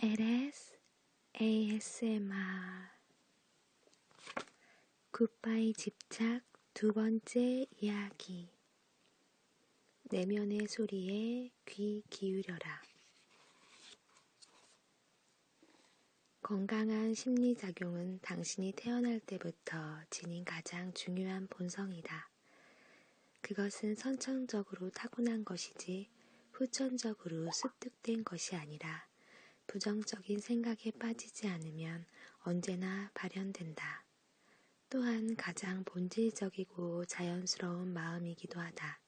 LS ASMR 굿바이 집착 두 번째 이야기. 내면의 소리에 귀 기울여라. 건강한 심리작용은 당신이 태어날 때부터 지닌 가장 중요한 본성이다. 그것은 선천적으로 타고난 것이지 후천적으로 습득된 것이 아니라 부정적인 생각에 빠지지 않으면 언제나 발현된다. 또한 가장 본질적이고 자연스러운 마음이기도 하다.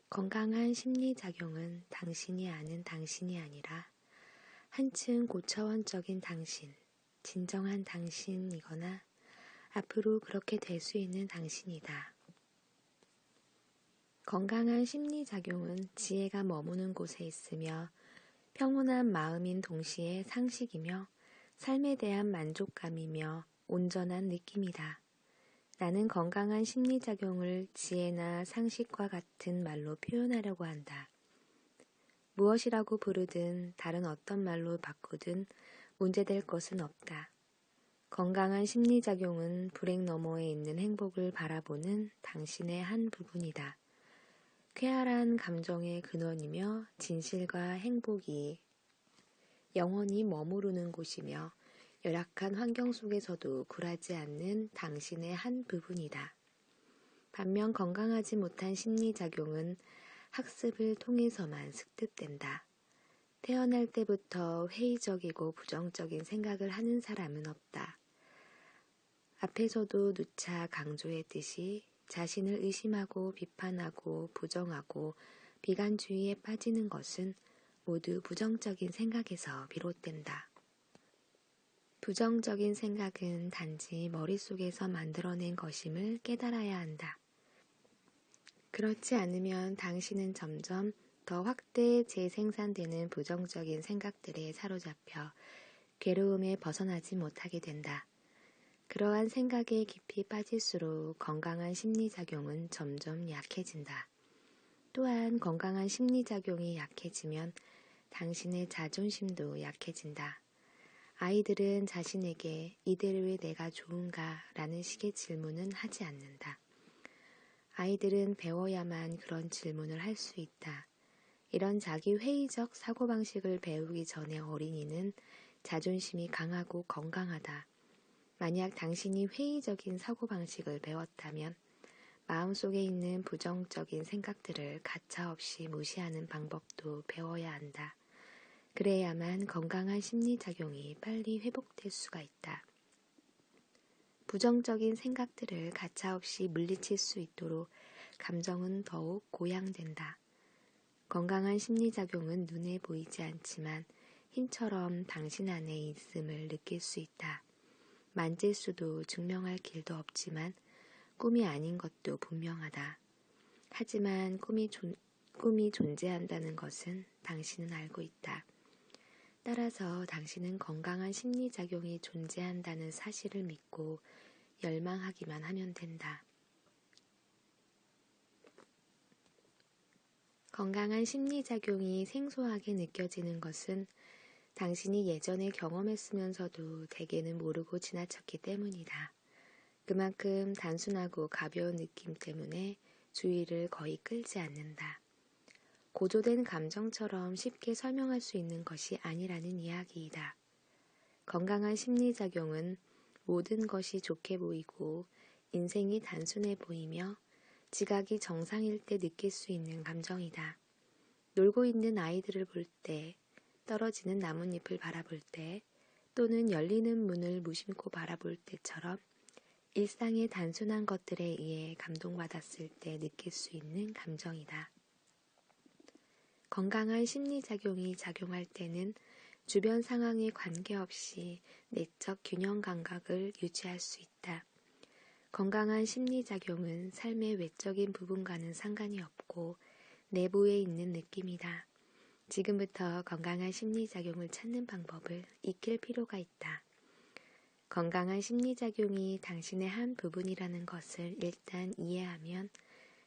건강한 심리작용은 당신이 아는 당신이 아니라 한층 고차원적인 당신, 진정한 당신이거나 앞으로 그렇게 될 수 있는 당신이다. 건강한 심리작용은 지혜가 머무는 곳에 있으며 평온한 마음인 동시에 상식이며 삶에 대한 만족감이며 온전한 느낌이다. 나는 건강한 심리작용을 지혜나 상식과 같은 말로 표현하려고 한다. 무엇이라고 부르든 다른 어떤 말로 바꾸든 문제될 것은 없다. 건강한 심리작용은 불행 너머에 있는 행복을 바라보는 당신의 한 부분이다. 쾌활한 감정의 근원이며 진실과 행복이 영원히 머무르는 곳이며 열악한 환경 속에서도 굴하지 않는 당신의 한 부분이다. 반면 건강하지 못한 심리작용은 학습을 통해서만 습득된다. 태어날 때부터 회의적이고 부정적인 생각을 하는 사람은 없다. 앞에서도 누차 강조했듯이 자신을 의심하고 비판하고 부정하고 비관주의에 빠지는 것은 모두 부정적인 생각에서 비롯된다. 부정적인 생각은 단지 머릿속에서 만들어낸 것임을 깨달아야 한다. 그렇지 않으면 당신은 점점 더 확대 재생산되는 부정적인 생각들에 사로잡혀 괴로움에 벗어나지 못하게 된다. 그러한 생각에 깊이 빠질수록 건강한 심리작용은 점점 약해진다. 또한 건강한 심리작용이 약해지면 당신의 자존심도 약해진다. 아이들은 자신에게 이대로 왜 내가 좋은가 라는 식의 질문은 하지 않는다. 아이들은 배워야만 그런 질문을 할 수 있다. 이런 자기 회의적 사고방식을 배우기 전에 어린이는 자존심이 강하고 건강하다. 만약 당신이 회의적인 사고방식을 배웠다면 마음속에 있는 부정적인 생각들을 가차없이 무시하는 방법도 배워야 한다. 그래야만 건강한 심리작용이 빨리 회복될 수가 있다. 부정적인 생각들을 가차없이 물리칠 수 있도록 감정은 더욱 고양된다. 건강한 심리작용은 눈에 보이지 않지만 힘처럼 당신 안에 있음을 느낄 수 있다. 만질 수도 증명할 길도 없지만 꿈이 아닌 것도 분명하다. 하지만 꿈이 존재한다는 것은 당신은 알고 있다. 따라서 당신은 건강한 심리작용이 존재한다는 사실을 믿고 열망하기만 하면 된다. 건강한 심리작용이 생소하게 느껴지는 것은 당신이 예전에 경험했으면서도 대개는 모르고 지나쳤기 때문이다. 그만큼 단순하고 가벼운 느낌 때문에 주의를 거의 끌지 않는다. 고조된 감정처럼 쉽게 설명할 수 있는 것이 아니라는 이야기이다. 건강한 심리작용은 모든 것이 좋게 보이고 인생이 단순해 보이며 지각이 정상일 때 느낄 수 있는 감정이다. 놀고 있는 아이들을 볼 때, 떨어지는 나뭇잎을 바라볼 때, 또는 열리는 문을 무심코 바라볼 때처럼 일상의 단순한 것들에 의해 감동받았을 때 느낄 수 있는 감정이다. 건강한 심리작용이 작용할 때는 주변 상황에 관계없이 내적 균형 감각을 유지할 수 있다. 건강한 심리작용은 삶의 외적인 부분과는 상관이 없고 내부에 있는 느낌이다. 지금부터 건강한 심리작용을 찾는 방법을 익힐 필요가 있다. 건강한 심리작용이 당신의 한 부분이라는 것을 일단 이해하면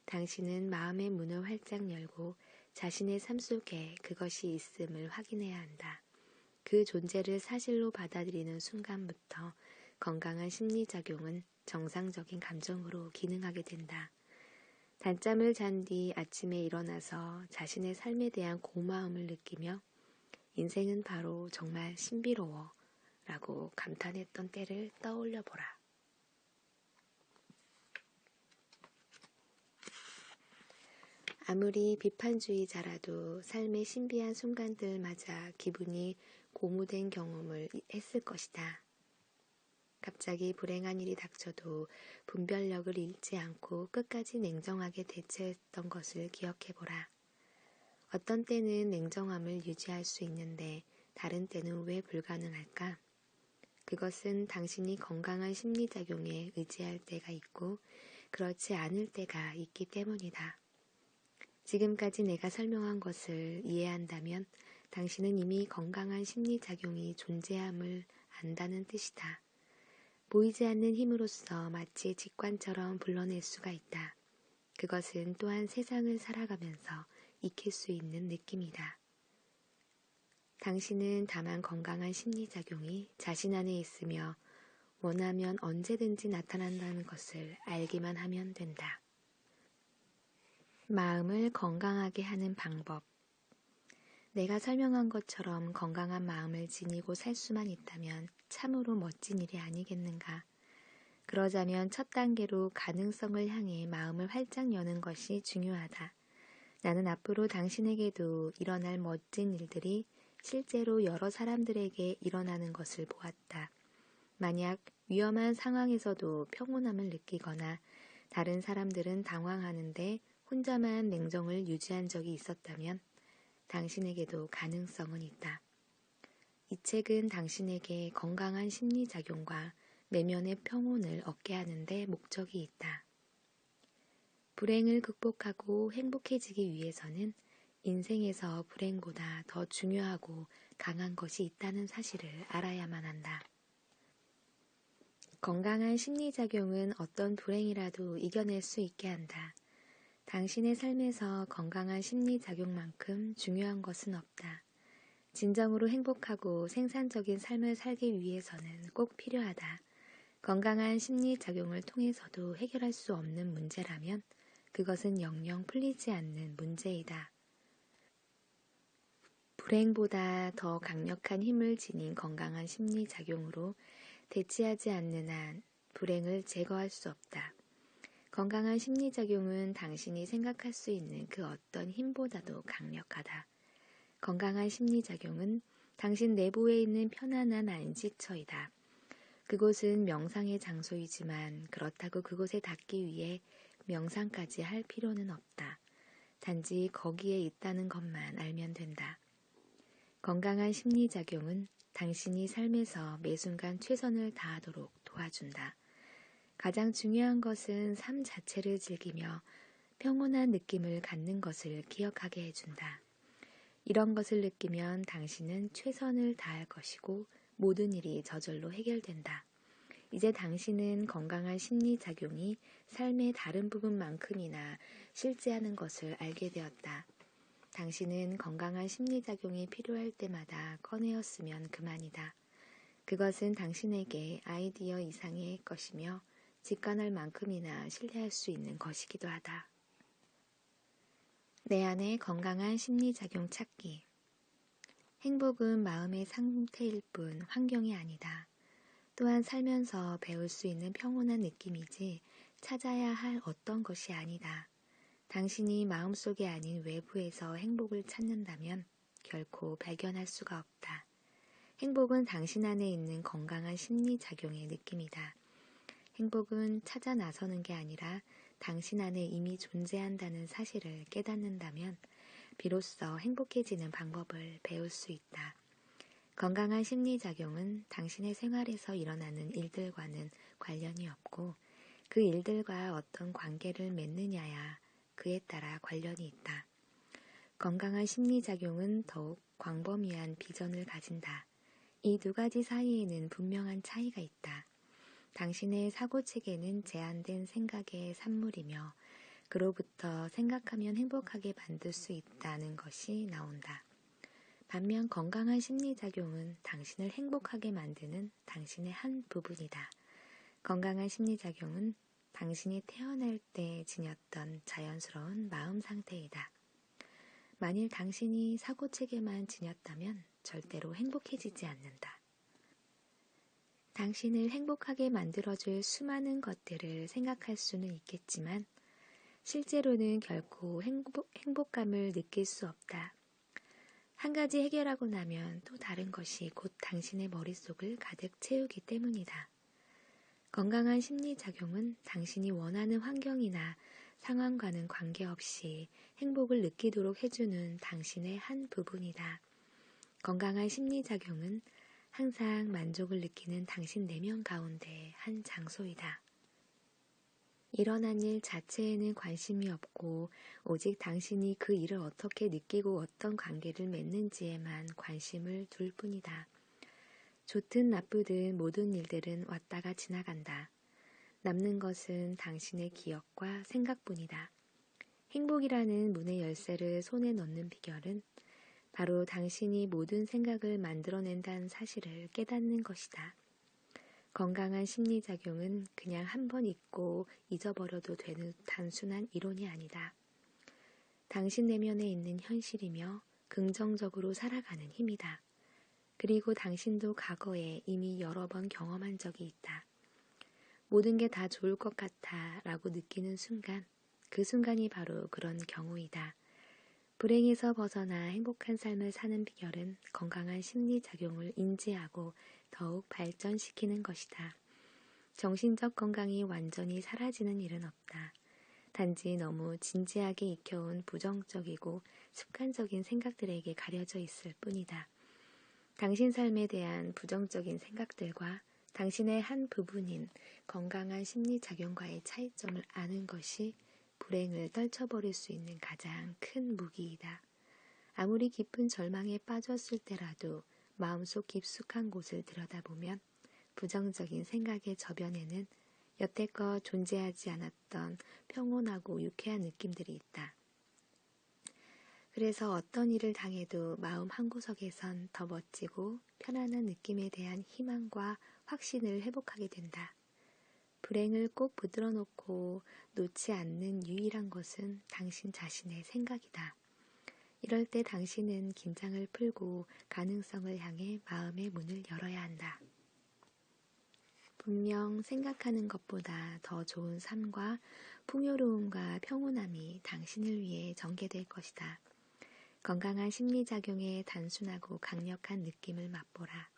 당신은 마음의 문을 활짝 열고 자신의 삶 속에 그것이 있음을 확인해야 한다. 그 존재를 사실로 받아들이는 순간부터 건강한 심리작용은 정상적인 감정으로 기능하게 된다. 낮잠을 잔 뒤 아침에 일어나서 자신의 삶에 대한 고마움을 느끼며 인생은 바로 정말 신비로워 라고 감탄했던 때를 떠올려 보라. 아무리 비판주의자라도 삶의 신비한 순간들 맞아 기분이 고무된 경험을 했을 것이다. 갑자기 불행한 일이 닥쳐도 분별력을 잃지 않고 끝까지 냉정하게 대처했던 것을 기억해보라. 어떤 때는 냉정함을 유지할 수 있는데 다른 때는 왜 불가능할까? 그것은 당신이 건강한 심리작용에 의지할 때가 있고 그렇지 않을 때가 있기 때문이다. 지금까지 내가 설명한 것을 이해한다면 당신은 이미 건강한 심리작용이 존재함을 안다는 뜻이다. 보이지 않는 힘으로써 마치 직관처럼 불러낼 수가 있다. 그것은 또한 세상을 살아가면서 익힐 수 있는 느낌이다. 당신은 다만 건강한 심리작용이 자신 안에 있으며 원하면 언제든지 나타난다는 것을 알기만 하면 된다. 마음을 건강하게 하는 방법. 내가 설명한 것처럼 건강한 마음을 지니고 살 수만 있다면 참으로 멋진 일이 아니겠는가. 그러자면 첫 단계로 가능성을 향해 마음을 활짝 여는 것이 중요하다. 나는 앞으로 당신에게도 일어날 멋진 일들이 실제로 여러 사람들에게 일어나는 것을 보았다. 만약 위험한 상황에서도 평온함을 느끼거나 다른 사람들은 당황하는데 혼자만 냉정을 유지한 적이 있었다면 당신에게도 가능성은 있다. 이 책은 당신에게 건강한 심리작용과 내면의 평온을 얻게 하는데 목적이 있다. 불행을 극복하고 행복해지기 위해서는 인생에서 불행보다 더 중요하고 강한 것이 있다는 사실을 알아야만 한다. 건강한 심리작용은 어떤 불행이라도 이겨낼 수 있게 한다. 당신의 삶에서 건강한 심리작용만큼 중요한 것은 없다. 진정으로 행복하고 생산적인 삶을 살기 위해서는 꼭 필요하다. 건강한 심리작용을 통해서도 해결할 수 없는 문제라면 그것은 영영 풀리지 않는 문제이다. 불행보다 더 강력한 힘을 지닌 건강한 심리작용으로 대치하지 않는 한 불행을 제거할 수 없다. 건강한 심리작용은 당신이 생각할 수 있는 그 어떤 힘보다도 강력하다. 건강한 심리작용은 당신 내부에 있는 편안한 안식처이다. 그곳은 명상의 장소이지만 그렇다고 그곳에 닿기 위해 명상까지 할 필요는 없다. 단지 거기에 있다는 것만 알면 된다. 건강한 심리작용은 당신이 삶에서 매 순간 최선을 다하도록 도와준다. 가장 중요한 것은 삶 자체를 즐기며 평온한 느낌을 갖는 것을 기억하게 해준다. 이런 것을 느끼면 당신은 최선을 다할 것이고 모든 일이 저절로 해결된다. 이제 당신은 건강한 심리작용이 삶의 다른 부분만큼이나 실제하는 것을 알게 되었다. 당신은 건강한 심리작용이 필요할 때마다 꺼내었으면 그만이다. 그것은 당신에게 아이디어 이상의 것이며 직관할 만큼이나 신뢰할 수 있는 것이기도 하다. 내 안에 건강한 심리작용 찾기. 행복은 마음의 상태일 뿐 환경이 아니다. 또한 살면서 배울 수 있는 평온한 느낌이지 찾아야 할 어떤 것이 아니다. 당신이 마음속에 아닌 외부에서 행복을 찾는다면 결코 발견할 수가 없다. 행복은 당신 안에 있는 건강한 심리작용의 느낌이다. 행복은 찾아 나서는 게 아니라 당신 안에 이미 존재한다는 사실을 깨닫는다면 비로소 행복해지는 방법을 배울 수 있다. 건강한 심리작용은 당신의 생활에서 일어나는 일들과는 관련이 없고 그 일들과 어떤 관계를 맺느냐야 그에 따라 관련이 있다. 건강한 심리작용은 더욱 광범위한 비전을 가진다. 이 두 가지 사이에는 분명한 차이가 있다. 당신의 사고체계는 제한된 생각의 산물이며 그로부터 생각하면 행복하게 만들 수 있다는 것이 나온다. 반면 건강한 심리작용은 당신을 행복하게 만드는 당신의 한 부분이다. 건강한 심리작용은 당신이 태어날 때 지녔던 자연스러운 마음 상태이다. 만일 당신이 사고체계만 지녔다면 절대로 행복해지지 않는다. 당신을 행복하게 만들어줄 수많은 것들을 생각할 수는 있겠지만 실제로는 결코 행복감을 느낄 수 없다. 한 가지 해결하고 나면 또 다른 것이 곧 당신의 머릿속을 가득 채우기 때문이다. 건강한 심리작용은 당신이 원하는 환경이나 상황과는 관계없이 행복을 느끼도록 해주는 당신의 한 부분이다. 건강한 심리작용은 항상 만족을 느끼는 당신 내면 가운데 한 장소이다. 일어난 일 자체에는 관심이 없고 오직 당신이 그 일을 어떻게 느끼고 어떤 관계를 맺는지에만 관심을 둘 뿐이다. 좋든 나쁘든 모든 일들은 왔다가 지나간다. 남는 것은 당신의 기억과 생각뿐이다. 행복이라는 문의 열쇠를 손에 넣는 비결은 바로 당신이 모든 생각을 만들어낸다는 사실을 깨닫는 것이다. 건강한 심리작용은 그냥 한 번 잊고 잊어버려도 되는 단순한 이론이 아니다. 당신 내면에 있는 현실이며 긍정적으로 살아가는 힘이다. 그리고 당신도 과거에 이미 여러 번 경험한 적이 있다. 모든 게 다 좋을 것 같아 라고 느끼는 순간, 그 순간이 바로 그런 경우이다. 불행에서 벗어나 행복한 삶을 사는 비결은 건강한 심리작용을 인지하고 더욱 발전시키는 것이다. 정신적 건강이 완전히 사라지는 일은 없다. 단지 너무 진지하게 익혀온 부정적이고 습관적인 생각들에게 가려져 있을 뿐이다. 당신 삶에 대한 부정적인 생각들과 당신의 한 부분인 건강한 심리작용과의 차이점을 아는 것이 불행을 떨쳐버릴 수 있는 가장 큰 무기이다. 아무리 깊은 절망에 빠졌을 때라도 마음속 깊숙한 곳을 들여다보면 부정적인 생각의 저변에는 여태껏 존재하지 않았던 평온하고 유쾌한 느낌들이 있다. 그래서 어떤 일을 당해도 마음 한구석에선 더 멋지고 편안한 느낌에 대한 희망과 확신을 회복하게 된다. 불행을 꼭 붙들어 놓고 놓지 않는 유일한 것은 당신 자신의 생각이다. 이럴 때 당신은 긴장을 풀고 가능성을 향해 마음의 문을 열어야 한다. 분명 생각하는 것보다 더 좋은 삶과 풍요로움과 평온함이 당신을 위해 전개될 것이다. 건강한 심리작용의 단순하고 강력한 느낌을 맛보라.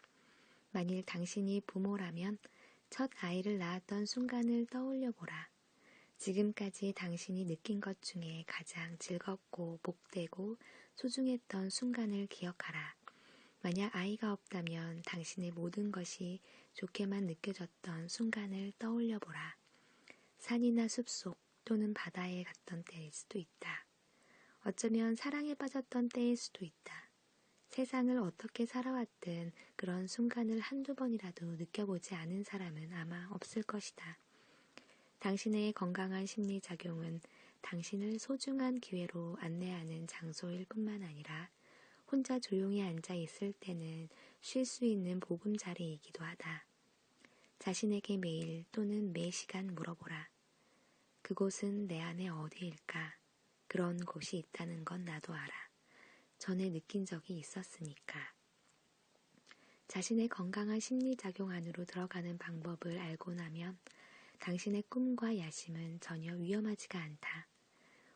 만일 당신이 부모라면 첫 아이를 낳았던 순간을 떠올려 보라. 지금까지 당신이 느낀 것 중에 가장 즐겁고 복되고 소중했던 순간을 기억하라. 만약 아이가 없다면 당신의 모든 것이 좋게만 느껴졌던 순간을 떠올려 보라. 산이나 숲속 또는 바다에 갔던 때일 수도 있다. 어쩌면 사랑에 빠졌던 때일 수도 있다. 세상을 어떻게 살아왔든 그런 순간을 한두 번이라도 느껴보지 않은 사람은 아마 없을 것이다. 당신의 건강한 심리작용은 당신을 소중한 기회로 안내하는 장소일 뿐만 아니라 혼자 조용히 앉아 있을 때는 쉴 수 있는 보금자리이기도 하다. 자신에게 매일 또는 매 시간 물어보라. 그곳은 내 안에 어디일까? 그런 곳이 있다는 건 나도 알아. 전에 느낀 적이 있었으니까. 자신의 건강한 심리작용 안으로 들어가는 방법을 알고 나면 당신의 꿈과 야심은 전혀 위험하지가 않다.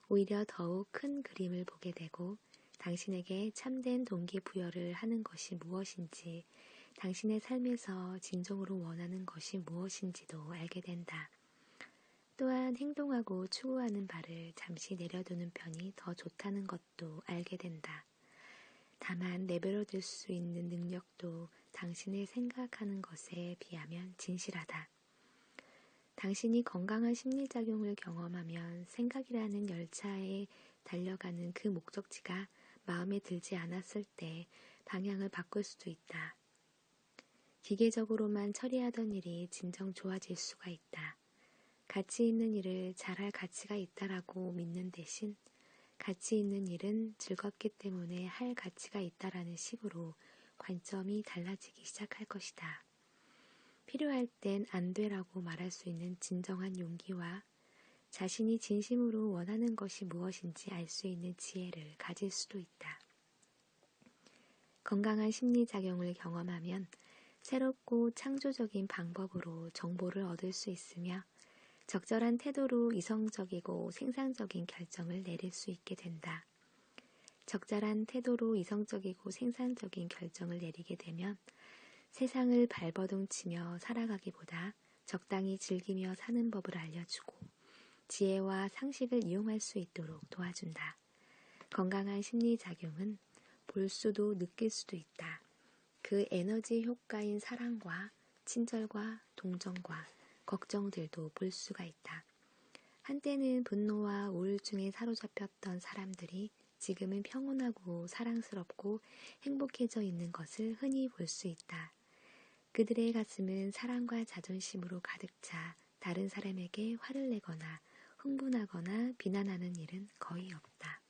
오히려 더욱 큰 그림을 보게 되고 당신에게 참된 동기부여를 하는 것이 무엇인지, 당신의 삶에서 진정으로 원하는 것이 무엇인지도 알게 된다. 또한 행동하고 추구하는 바를 잠시 내려두는 편이 더 좋다는 것도 알게 된다. 다만 내버려둘 수 있는 능력도 당신의 생각하는 것에 비하면 진실하다. 당신이 건강한 심리작용을 경험하면 생각이라는 열차에 달려가는 그 목적지가 마음에 들지 않았을 때 방향을 바꿀 수도 있다. 기계적으로만 처리하던 일이 진정 좋아질 수가 있다. 가치 있는 일을 잘할 가치가 있다라고 믿는 대신 가치 있는 일은 즐겁기 때문에 할 가치가 있다라는 식으로 관점이 달라지기 시작할 것이다. 필요할 땐 안 되라고 말할 수 있는 진정한 용기와 자신이 진심으로 원하는 것이 무엇인지 알 수 있는 지혜를 가질 수도 있다. 건강한 심리작용을 경험하면 새롭고 창조적인 방법으로 정보를 얻을 수 있으며 적절한 태도로 이성적이고 생산적인 결정을 내릴 수 있게 된다. 적절한 태도로 이성적이고 생산적인 결정을 내리게 되면 세상을 발버둥치며 살아가기보다 적당히 즐기며 사는 법을 알려주고 지혜와 상식을 이용할 수 있도록 도와준다. 건강한 심리작용은 볼 수도 느낄 수도 있다. 그 에너지 효과인 사랑과 친절과 동정과 걱정들도 볼 수가 있다. 한때는 분노와 우울증에 사로잡혔던 사람들이 지금은 평온하고 사랑스럽고 행복해져 있는 것을 흔히 볼 수 있다. 그들의 가슴은 사랑과 자존심으로 가득 차 다른 사람에게 화를 내거나 흥분하거나 비난하는 일은 거의 없다.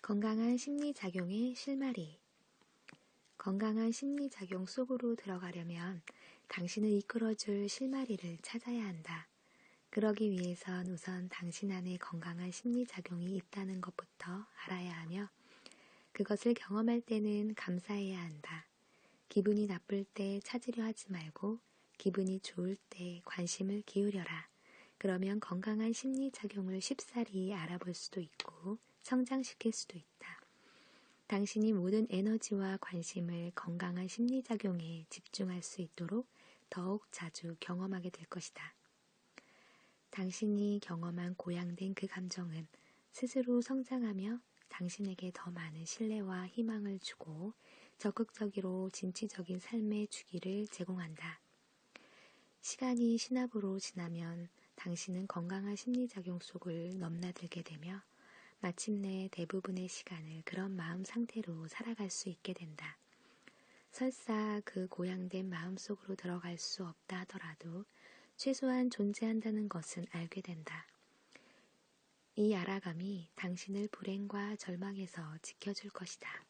건강한 심리작용의 실마리. 건강한 심리작용 속으로 들어가려면 당신을 이끌어줄 실마리를 찾아야 한다. 그러기 위해선 우선 당신 안에 건강한 심리작용이 있다는 것부터 알아야 하며 그것을 경험할 때는 감사해야 한다. 기분이 나쁠 때 찾으려 하지 말고 기분이 좋을 때 관심을 기울여라. 그러면 건강한 심리작용을 쉽사리 알아볼 수도 있고 성장시킬 수도 있다. 당신이 모든 에너지와 관심을 건강한 심리작용에 집중할 수 있도록 더욱 자주 경험하게 될 것이다. 당신이 경험한 고양된 그 감정은 스스로 성장하며 당신에게 더 많은 신뢰와 희망을 주고 적극적이로 진취적인 삶의 주기를 제공한다. 시간이 신압으로 지나면 당신은 건강한 심리작용 속을 넘나들게 되며 마침내 대부분의 시간을 그런 마음 상태로 살아갈 수 있게 된다. 설사 그 고양된 마음 속으로 들어갈 수 없다 하더라도 최소한 존재한다는 것은 알게 된다. 이 알아감이 당신을 불행과 절망에서 지켜줄 것이다.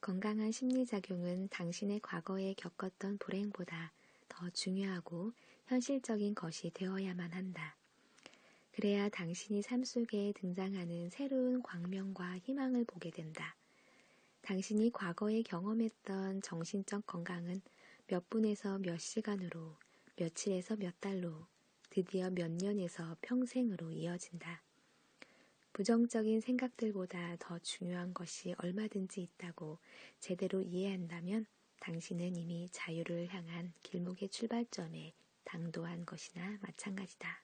건강한 심리작용은 당신의 과거에 겪었던 불행보다 더 중요하고 현실적인 것이 되어야만 한다. 그래야 당신이 삶 속에 등장하는 새로운 광명과 희망을 보게 된다. 당신이 과거에 경험했던 정신적 건강은 몇 분에서 몇 시간으로, 며칠에서 몇 달로, 드디어 몇 년에서 평생으로 이어진다. 부정적인 생각들보다 더 중요한 것이 얼마든지 있다고 제대로 이해한다면 당신은 이미 자유를 향한 길목의 출발점에 당도한 것이나 마찬가지다.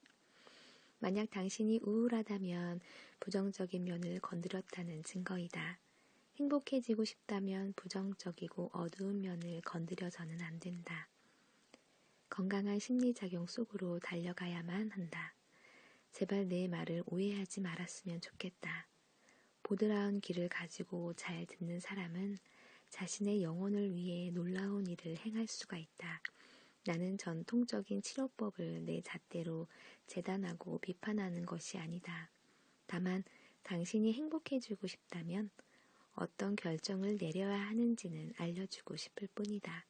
만약 당신이 우울하다면 부정적인 면을 건드렸다는 증거이다. 행복해지고 싶다면 부정적이고 어두운 면을 건드려서는 안 된다. 건강한 심리작용 속으로 달려가야만 한다. 제발 내 말을 오해하지 말았으면 좋겠다. 보드라운 귀를 가지고 잘 듣는 사람은 자신의 영혼을 위해 놀라운 일을 행할 수가 있다. 나는 전통적인 치료법을 내 잣대로 재단하고 비판하는 것이 아니다. 다만 당신이 행복해지고 싶다면 어떤 결정을 내려야 하는지는 알려주고 싶을 뿐이다.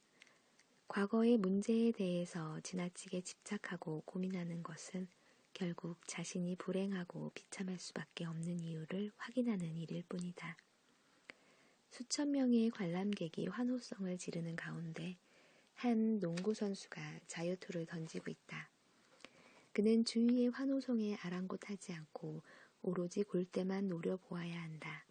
과거의 문제에 대해서 지나치게 집착하고 고민하는 것은 결국 자신이 불행하고 비참할 수밖에 없는 이유를 확인하는 일일 뿐이다. 수천 명의 관람객이 환호성을 지르는 가운데 한 농구 선수가 자유투를 던지고 있다. 그는 주위의 환호성에 아랑곳하지 않고 오로지 골대만 노려보아야 한다.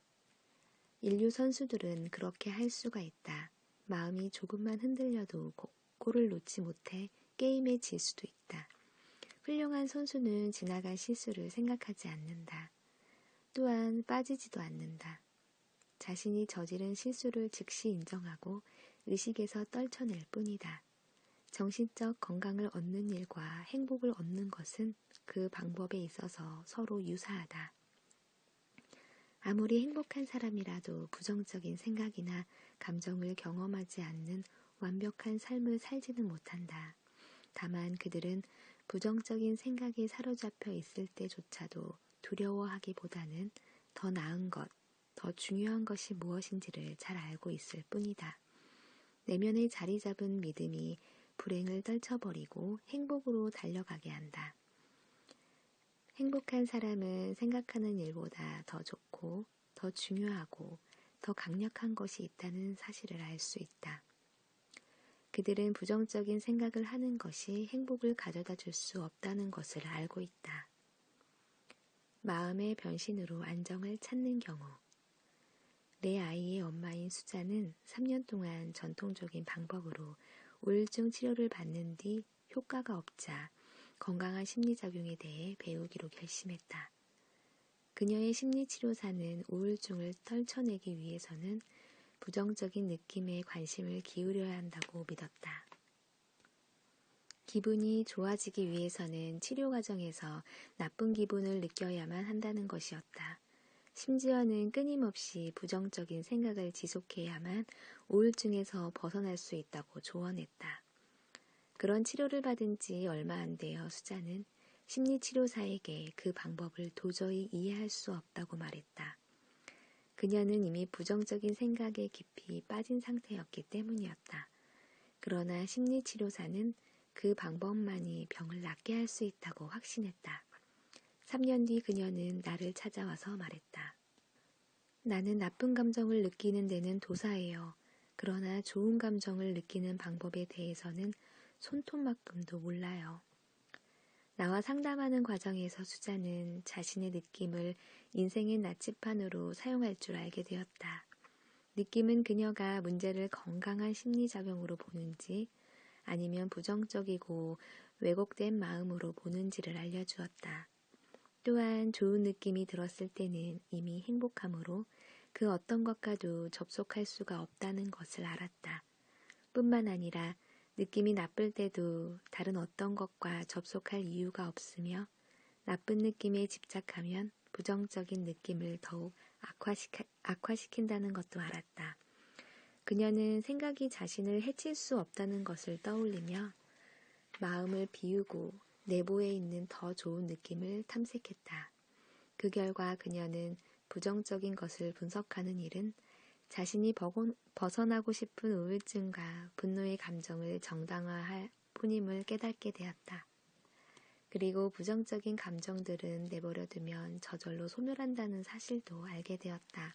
인류 선수들은 그렇게 할 수가 있다. 마음이 조금만 흔들려도 골을 놓지 못해 게임에 질 수도 있다. 훌륭한 선수는 지나간 실수를 생각하지 않는다. 또한 빠지지도 않는다. 자신이 저지른 실수를 즉시 인정하고 의식에서 떨쳐낼 뿐이다. 정신적 건강을 얻는 일과 행복을 얻는 것은 그 방법에 있어서 서로 유사하다. 아무리 행복한 사람이라도 부정적인 생각이나 감정을 경험하지 않는 완벽한 삶을 살지는 못한다. 다만 그들은 부정적인 생각에 사로잡혀 있을 때조차도 두려워하기보다는 더 나은 것, 더 중요한 것이 무엇인지를 잘 알고 있을 뿐이다. 내면에 자리 잡은 믿음이 불행을 떨쳐버리고 행복으로 달려가게 한다. 행복한 사람은 생각하는 일보다 더 좋고 더 중요하고 더 강력한 것이 있다는 사실을 알 수 있다. 그들은 부정적인 생각을 하는 것이 행복을 가져다 줄 수 없다는 것을 알고 있다. 마음의 변신으로 안정을 찾는 경우, 내 아이의 엄마인 수자는 3년 동안 전통적인 방법으로 우울증 치료를 받는 뒤 효과가 없자 건강한 심리작용에 대해 배우기로 결심했다. 그녀의 심리치료사는 우울증을 떨쳐내기 위해서는 부정적인 느낌에 관심을 기울여야 한다고 믿었다. 기분이 좋아지기 위해서는 치료 과정에서 나쁜 기분을 느껴야만 한다는 것이었다. 심지어는 끊임없이 부정적인 생각을 지속해야만 우울증에서 벗어날 수 있다고 조언했다. 그런 치료를 받은 지 얼마 안 되어 수자는 심리치료사에게 그 방법을 도저히 이해할 수 없다고 말했다. 그녀는 이미 부정적인 생각에 깊이 빠진 상태였기 때문이었다. 그러나 심리치료사는 그 방법만이 병을 낫게 할 수 있다고 확신했다. 3년 뒤 그녀는 나를 찾아와서 말했다. 나는 나쁜 감정을 느끼는 데는 도사예요. 그러나 좋은 감정을 느끼는 방법에 대해서는 손톱만큼도 몰라요. 나와 상담하는 과정에서 수자는 자신의 느낌을 인생의 나침판으로 사용할 줄 알게 되었다. 느낌은 그녀가 문제를 건강한 심리작용으로 보는지 아니면 부정적이고 왜곡된 마음으로 보는지를 알려주었다. 또한 좋은 느낌이 들었을 때는 이미 행복함으로 그 어떤 것과도 접속할 수가 없다는 것을 알았다. 뿐만 아니라 느낌이 나쁠 때도 다른 어떤 것과 접속할 이유가 없으며 나쁜 느낌에 집착하면 부정적인 느낌을 더욱 악화시킨다는 것도 알았다. 그녀는 생각이 자신을 해칠 수 없다는 것을 떠올리며 마음을 비우고 내부에 있는 더 좋은 느낌을 탐색했다. 그 결과 그녀는 부정적인 것을 분석하는 일은 자신이 벗어나고 싶은 우울증과 분노의 감정을 정당화할 뿐임을 깨닫게 되었다. 그리고 부정적인 감정들은 내버려두면 저절로 소멸한다는 사실도 알게 되었다.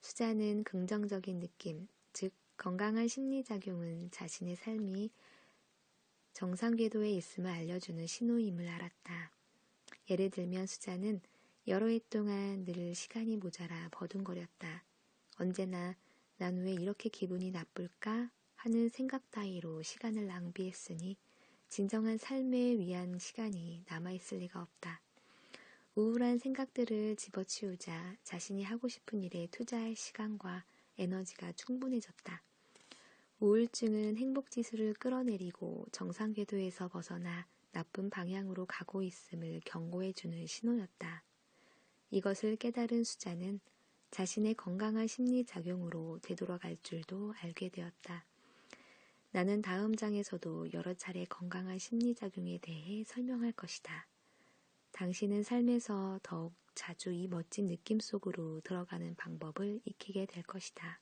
수자는 긍정적인 느낌, 즉 건강한 심리작용은 자신의 삶이 정상 궤도에 있음을 알려주는 신호임을 알았다. 예를 들면 수자는 여러 해 동안 늘 시간이 모자라 버둥거렸다. 언제나 난 왜 이렇게 기분이 나쁠까 하는 생각 따위로 시간을 낭비했으니 진정한 삶에 위한 시간이 남아있을 리가 없다. 우울한 생각들을 집어치우자 자신이 하고 싶은 일에 투자할 시간과 에너지가 충분해졌다. 우울증은 행복지수를 끌어내리고 정상 궤도에서 벗어나 나쁜 방향으로 가고 있음을 경고해주는 신호였다. 이것을 깨달은 수자는 자신의 건강한 심리작용으로 되돌아갈 줄도 알게 되었다. 나는 다음 장에서도 여러 차례 건강한 심리작용에 대해 설명할 것이다. 당신은 삶에서 더욱 자주 이 멋진 느낌 속으로 들어가는 방법을 익히게 될 것이다.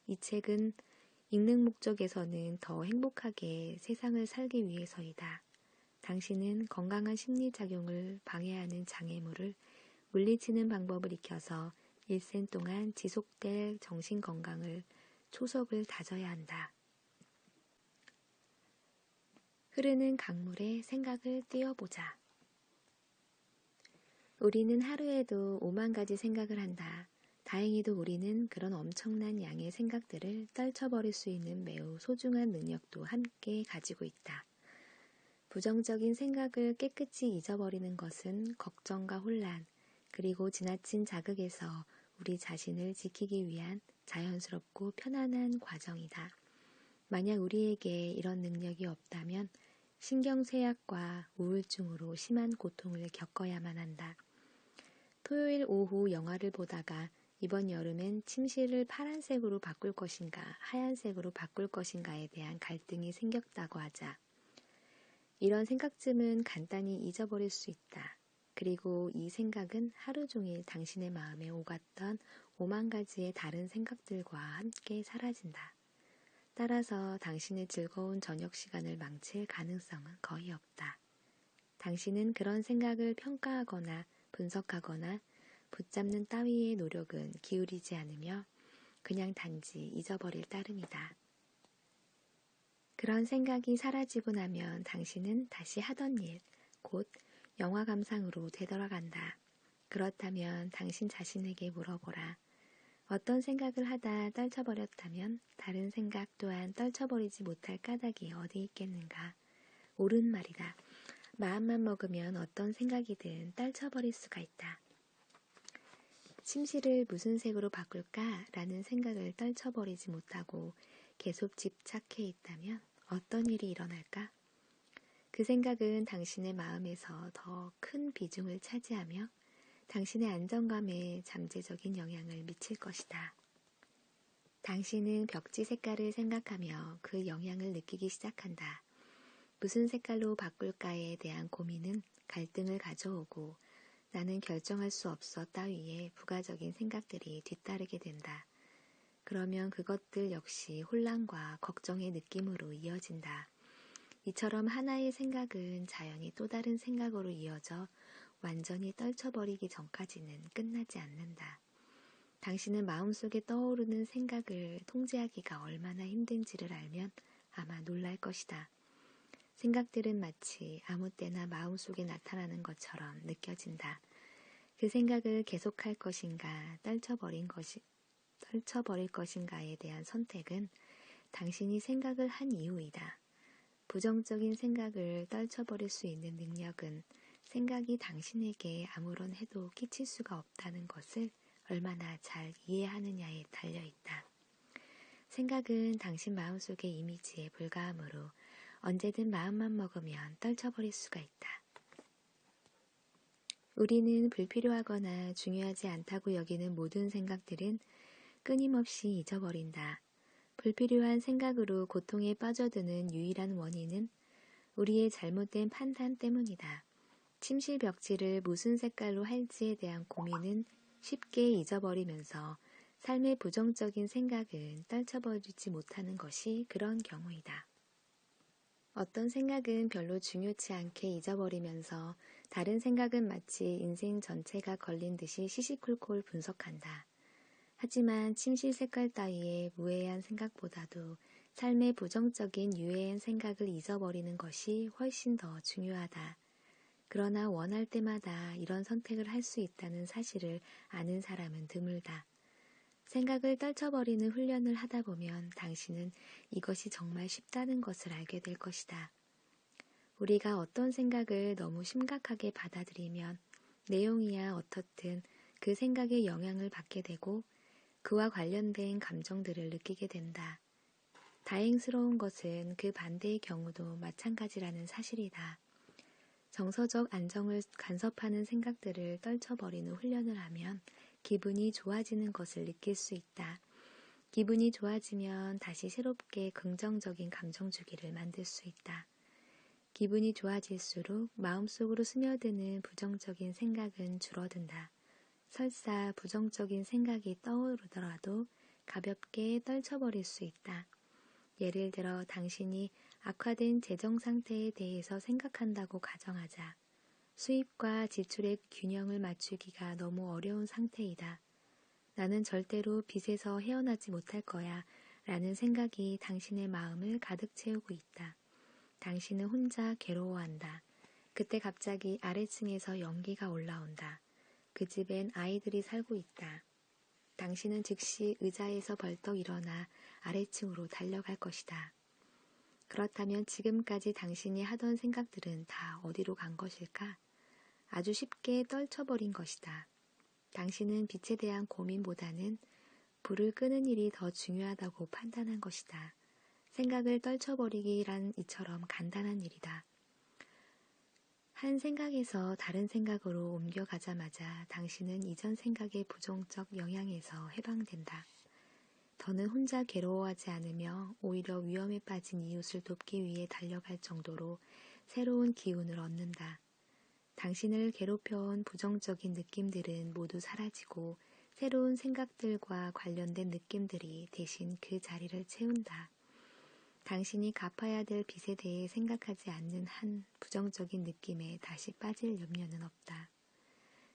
이 책은 읽는 목적에서는 더 행복하게 세상을 살기 위해서이다. 당신은 건강한 심리작용을 방해하는 장애물을 물리치는 방법을 익혀서 일생 동안 지속될 정신건강을 초석을 다져야 한다. 흐르는 강물에 생각을 띄워보자. 우리는 하루에도 5만 가지 생각을 한다. 다행히도 우리는 그런 엄청난 양의 생각들을 떨쳐버릴 수 있는 매우 소중한 능력도 함께 가지고 있다. 부정적인 생각을 깨끗이 잊어버리는 것은 걱정과 혼란, 그리고 지나친 자극에서 우리 자신을 지키기 위한 자연스럽고 편안한 과정이다. 만약 우리에게 이런 능력이 없다면 신경쇠약과 우울증으로 심한 고통을 겪어야만 한다. 토요일 오후 영화를 보다가 이번 여름엔 침실을 파란색으로 바꿀 것인가 하얀색으로 바꿀 것인가에 대한 갈등이 생겼다고 하자. 이런 생각쯤은 간단히 잊어버릴 수 있다. 그리고 이 생각은 하루 종일 당신의 마음에 오갔던 5만 가지의 다른 생각들과 함께 사라진다. 따라서 당신의 즐거운 저녁 시간을 망칠 가능성은 거의 없다. 당신은 그런 생각을 평가하거나 분석하거나 붙잡는 따위의 노력은 기울이지 않으며 그냥 단지 잊어버릴 따름이다. 그런 생각이 사라지고 나면 당신은 다시 하던 일, 곧 영화 감상으로 되돌아간다. 그렇다면 당신 자신에게 물어보라. 어떤 생각을 하다 떨쳐버렸다면 다른 생각 또한 떨쳐버리지 못할 까닭이 어디 있겠는가? 옳은 말이다. 마음만 먹으면 어떤 생각이든 떨쳐버릴 수가 있다. 침실을 무슨 색으로 바꿀까? 라는 생각을 떨쳐버리지 못하고 계속 집착해 있다면 어떤 일이 일어날까? 그 생각은 당신의 마음에서 더 큰 비중을 차지하며 당신의 안정감에 잠재적인 영향을 미칠 것이다. 당신은 벽지 색깔을 생각하며 그 영향을 느끼기 시작한다. 무슨 색깔로 바꿀까에 대한 고민은 갈등을 가져오고 나는 결정할 수 없어 따위의 부가적인 생각들이 뒤따르게 된다. 그러면 그것들 역시 혼란과 걱정의 느낌으로 이어진다. 이처럼 하나의 생각은 자연히 또 다른 생각으로 이어져 완전히 떨쳐버리기 전까지는 끝나지 않는다. 당신은 마음속에 떠오르는 생각을 통제하기가 얼마나 힘든지를 알면 아마 놀랄 것이다. 생각들은 마치 아무 때나 마음속에 나타나는 것처럼 느껴진다. 그 생각을 계속할 것인가, 떨쳐버릴 것인가에 대한 선택은 당신이 생각을 한 이후이다. 부정적인 생각을 떨쳐버릴 수 있는 능력은 생각이 당신에게 아무런 해도 끼칠 수가 없다는 것을 얼마나 잘 이해하느냐에 달려있다. 생각은 당신 마음속의 이미지에 불과하므로 언제든 마음만 먹으면 떨쳐버릴 수가 있다. 우리는 불필요하거나 중요하지 않다고 여기는 모든 생각들은 끊임없이 잊어버린다. 불필요한 생각으로 고통에 빠져드는 유일한 원인은 우리의 잘못된 판단 때문이다. 침실 벽지를 무슨 색깔로 할지에 대한 고민은 쉽게 잊어버리면서 삶의 부정적인 생각은 떨쳐버리지 못하는 것이 그런 경우이다. 어떤 생각은 별로 중요치 않게 잊어버리면서 다른 생각은 마치 인생 전체가 걸린 듯이 시시콜콜 분석한다. 하지만 침실 색깔 따위의 무해한 생각보다도 삶의 부정적인 유해한 생각을 잊어버리는 것이 훨씬 더 중요하다. 그러나 원할 때마다 이런 선택을 할 수 있다는 사실을 아는 사람은 드물다. 생각을 떨쳐버리는 훈련을 하다 보면 당신은 이것이 정말 쉽다는 것을 알게 될 것이다. 우리가 어떤 생각을 너무 심각하게 받아들이면 내용이야 어떻든 그 생각에 영향을 받게 되고 그와 관련된 감정들을 느끼게 된다. 다행스러운 것은 그 반대의 경우도 마찬가지라는 사실이다. 정서적 안정을 간섭하는 생각들을 떨쳐버리는 훈련을 하면 기분이 좋아지는 것을 느낄 수 있다. 기분이 좋아지면 다시 새롭게 긍정적인 감정 주기를 만들 수 있다. 기분이 좋아질수록 마음속으로 스며드는 부정적인 생각은 줄어든다. 설사 부정적인 생각이 떠오르더라도 가볍게 떨쳐버릴 수 있다. 예를 들어 당신이 악화된 재정 상태에 대해서 생각한다고 가정하자. 수입과 지출의 균형을 맞추기가 너무 어려운 상태이다. 나는 절대로 빚에서 헤어나지 못할 거야 라는 생각이 당신의 마음을 가득 채우고 있다. 당신은 혼자 괴로워한다. 그때 갑자기 아래층에서 연기가 올라온다. 그 집엔 아이들이 살고 있다. 당신은 즉시 의자에서 벌떡 일어나 아래층으로 달려갈 것이다. 그렇다면 지금까지 당신이 하던 생각들은 다 어디로 간 것일까? 아주 쉽게 떨쳐버린 것이다. 당신은 빛에 대한 고민보다는 불을 끄는 일이 더 중요하다고 판단한 것이다. 생각을 떨쳐버리기란 이처럼 간단한 일이다. 한 생각에서 다른 생각으로 옮겨가자마자 당신은 이전 생각의 부정적 영향에서 해방된다. 더는 혼자 괴로워하지 않으며 오히려 위험에 빠진 이웃을 돕기 위해 달려갈 정도로 새로운 기운을 얻는다. 당신을 괴롭혀온 부정적인 느낌들은 모두 사라지고 새로운 생각들과 관련된 느낌들이 대신 그 자리를 채운다. 당신이 갚아야 될 빚에 대해 생각하지 않는 한 부정적인 느낌에 다시 빠질 염려는 없다.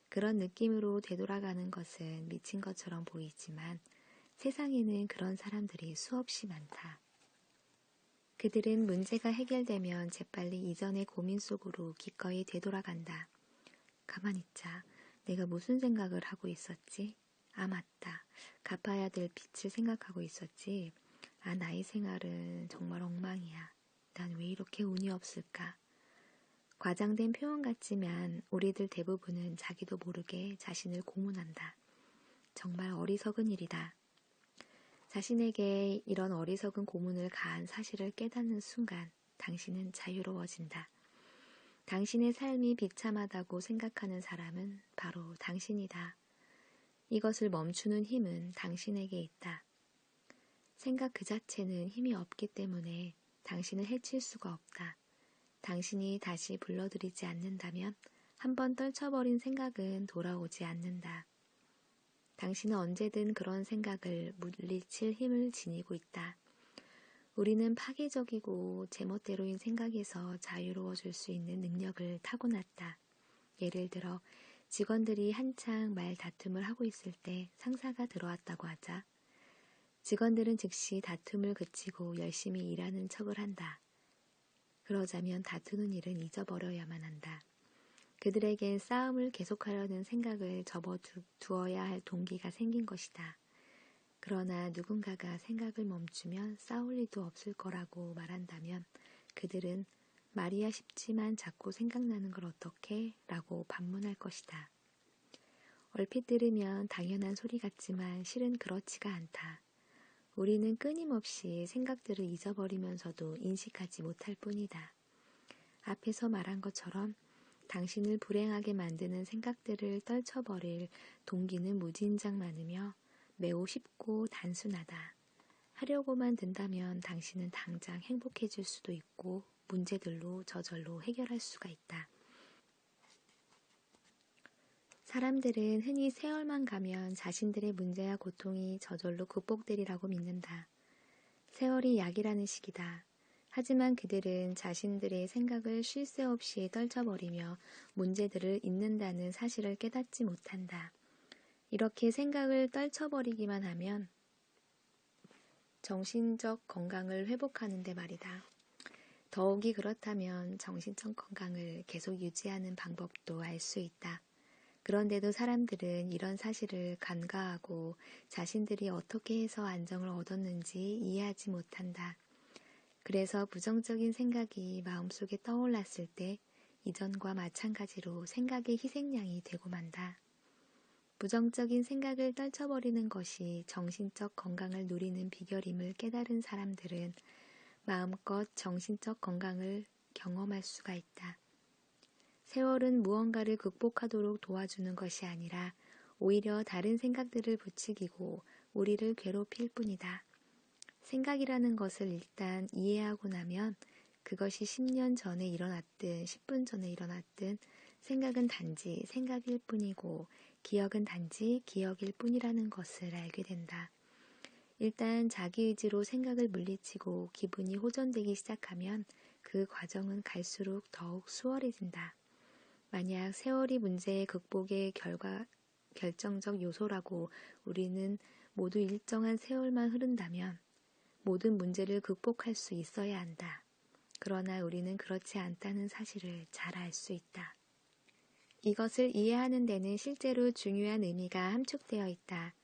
그런 느낌으로 되돌아가는 것은 미친 것처럼 보이지만 세상에는 그런 사람들이 수없이 많다. 그들은 문제가 해결되면 재빨리 이전의 고민 속으로 기꺼이 되돌아간다. 가만히 있자. 내가 무슨 생각을 하고 있었지? 아, 맞다. 갚아야 될 빚을 생각하고 있었지. 아, 나의 생활은 정말 엉망이야. 난 왜 이렇게 운이 없을까? 과장된 표현 같지만 우리들 대부분은 자기도 모르게 자신을 고문한다. 정말 어리석은 일이다. 자신에게 이런 어리석은 고문을 가한 사실을 깨닫는 순간 당신은 자유로워진다. 당신의 삶이 비참하다고 생각하는 사람은 바로 당신이다. 이것을 멈추는 힘은 당신에게 있다. 생각 그 자체는 힘이 없기 때문에 당신을 해칠 수가 없다. 당신이 다시 불러들이지 않는다면 한번 떨쳐버린 생각은 돌아오지 않는다. 당신은 언제든 그런 생각을 물리칠 힘을 지니고 있다. 우리는 파괴적이고 제멋대로인 생각에서 자유로워질 수 있는 능력을 타고났다. 예를 들어 직원들이 한창 말 다툼을 하고 있을 때 상사가 들어왔다고 하자. 직원들은 즉시 다툼을 그치고 열심히 일하는 척을 한다. 그러자면 다투는 일은 잊어버려야만 한다. 그들에겐 싸움을 계속하려는 생각을 접어두어야 할 동기가 생긴 것이다. 그러나 누군가가 생각을 멈추면 싸울 일도 없을 거라고 말한다면 그들은 말이야 쉽지만 자꾸 생각나는 걸 어떡해? 라고 반문할 것이다. 얼핏 들으면 당연한 소리 같지만 실은 그렇지가 않다. 우리는 끊임없이 생각들을 잊어버리면서도 인식하지 못할 뿐이다. 앞에서 말한 것처럼 당신을 불행하게 만드는 생각들을 떨쳐버릴 동기는 무진장 많으며 매우 쉽고 단순하다. 하려고만 든다면 당신은 당장 행복해질 수도 있고 문제들로 저절로 해결할 수가 있다. 사람들은 흔히 세월만 가면 자신들의 문제와 고통이 저절로 극복되리라고 믿는다. 세월이 약이라는 식이다. 하지만 그들은 자신들의 생각을 쉴 새 없이 떨쳐버리며 문제들을 잊는다는 사실을 깨닫지 못한다. 이렇게 생각을 떨쳐버리기만 하면 정신적 건강을 회복하는데 말이다. 더욱이 그렇다면 정신적 건강을 계속 유지하는 방법도 알 수 있다. 그런데도 사람들은 이런 사실을 간과하고 자신들이 어떻게 해서 안정을 얻었는지 이해하지 못한다. 그래서 부정적인 생각이 마음속에 떠올랐을 때 이전과 마찬가지로 생각의 희생양이 되고 만다. 부정적인 생각을 떨쳐버리는 것이 정신적 건강을 누리는 비결임을 깨달은 사람들은 마음껏 정신적 건강을 경험할 수가 있다. 세월은 무언가를 극복하도록 도와주는 것이 아니라 오히려 다른 생각들을 부추기고 우리를 괴롭힐 뿐이다. 생각이라는 것을 일단 이해하고 나면 그것이 10년 전에 일어났든 10분 전에 일어났든 생각은 단지 생각일 뿐이고 기억은 단지 기억일 뿐이라는 것을 알게 된다. 일단 자기 의지로 생각을 물리치고 기분이 호전되기 시작하면 그 과정은 갈수록 더욱 수월해진다. 만약 세월이 문제의 극복의 결정적 요소라고 우리는 모두 일정한 세월만 흐른다면 모든 문제를 극복할 수 있어야 한다. 그러나 우리는 그렇지 않다는 사실을 잘 알 수 있다. 이것을 이해하는 데는 실제로 중요한 의미가 함축되어 있다.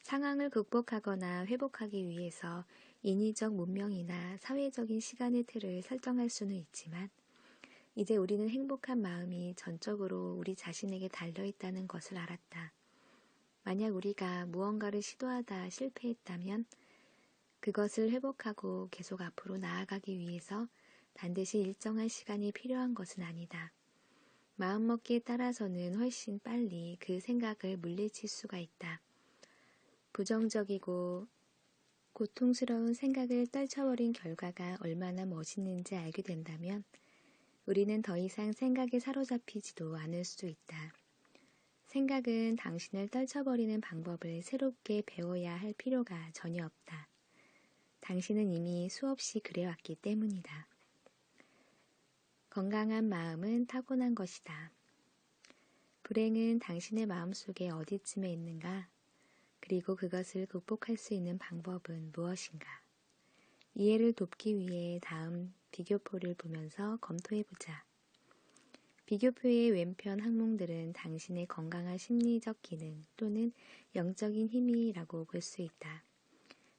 상황을 극복하거나 회복하기 위해서 인위적 문명이나 사회적인 시간의 틀을 설정할 수는 있지만 이제 우리는 행복한 마음이 전적으로 우리 자신에게 달려있다는 것을 알았다. 만약 우리가 무언가를 시도하다 실패했다면 그것을 회복하고 계속 앞으로 나아가기 위해서 반드시 일정한 시간이 필요한 것은 아니다. 마음먹기에 따라서는 훨씬 빨리 그 생각을 물리칠 수가 있다. 부정적이고 고통스러운 생각을 떨쳐버린 결과가 얼마나 멋있는지 알게 된다면 우리는 더 이상 생각에 사로잡히지도 않을 수도 있다. 생각은 당신을 떨쳐버리는 방법을 새롭게 배워야 할 필요가 전혀 없다. 당신은 이미 수없이 그래왔기 때문이다. 건강한 마음은 타고난 것이다. 불행은 당신의 마음속에 어디쯤에 있는가? 그리고 그것을 극복할 수 있는 방법은 무엇인가? 이해를 돕기 위해 다음 비교표를 보면서 검토해보자. 비교표의 왼편 항목들은 당신의 건강한 심리적 기능 또는 영적인 힘이라고 볼 수 있다.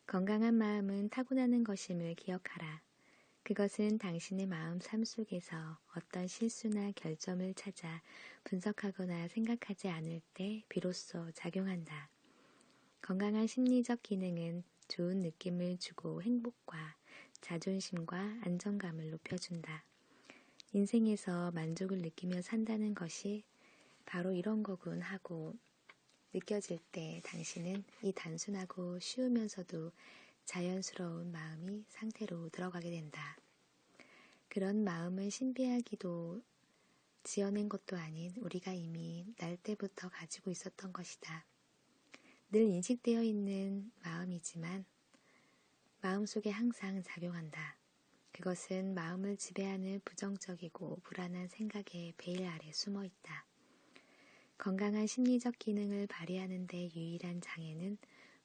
건강한 마음은 타고나는 것임을 기억하라. 그것은 당신의 마음 삶 속에서 어떤 실수나 결점을 찾아 분석하거나 생각하지 않을 때 비로소 작용한다. 건강한 심리적 기능은 좋은 느낌을 주고 행복과 자존심과 안정감을 높여준다. 인생에서 만족을 느끼며 산다는 것이 바로 이런 거군 하고 느껴질 때 당신은 이 단순하고 쉬우면서도 자연스러운 마음이 상태로 들어가게 된다. 그런 마음은 신비하기도 지어낸 것도 아닌 우리가 이미 날 때부터 가지고 있었던 것이다. 늘 인식되어 있는 마음이지만 마음속에 항상 작용한다. 그것은 마음을 지배하는 부정적이고 불안한 생각의 베일 아래 숨어 있다. 건강한 심리적 기능을 발휘하는 데 유일한 장애는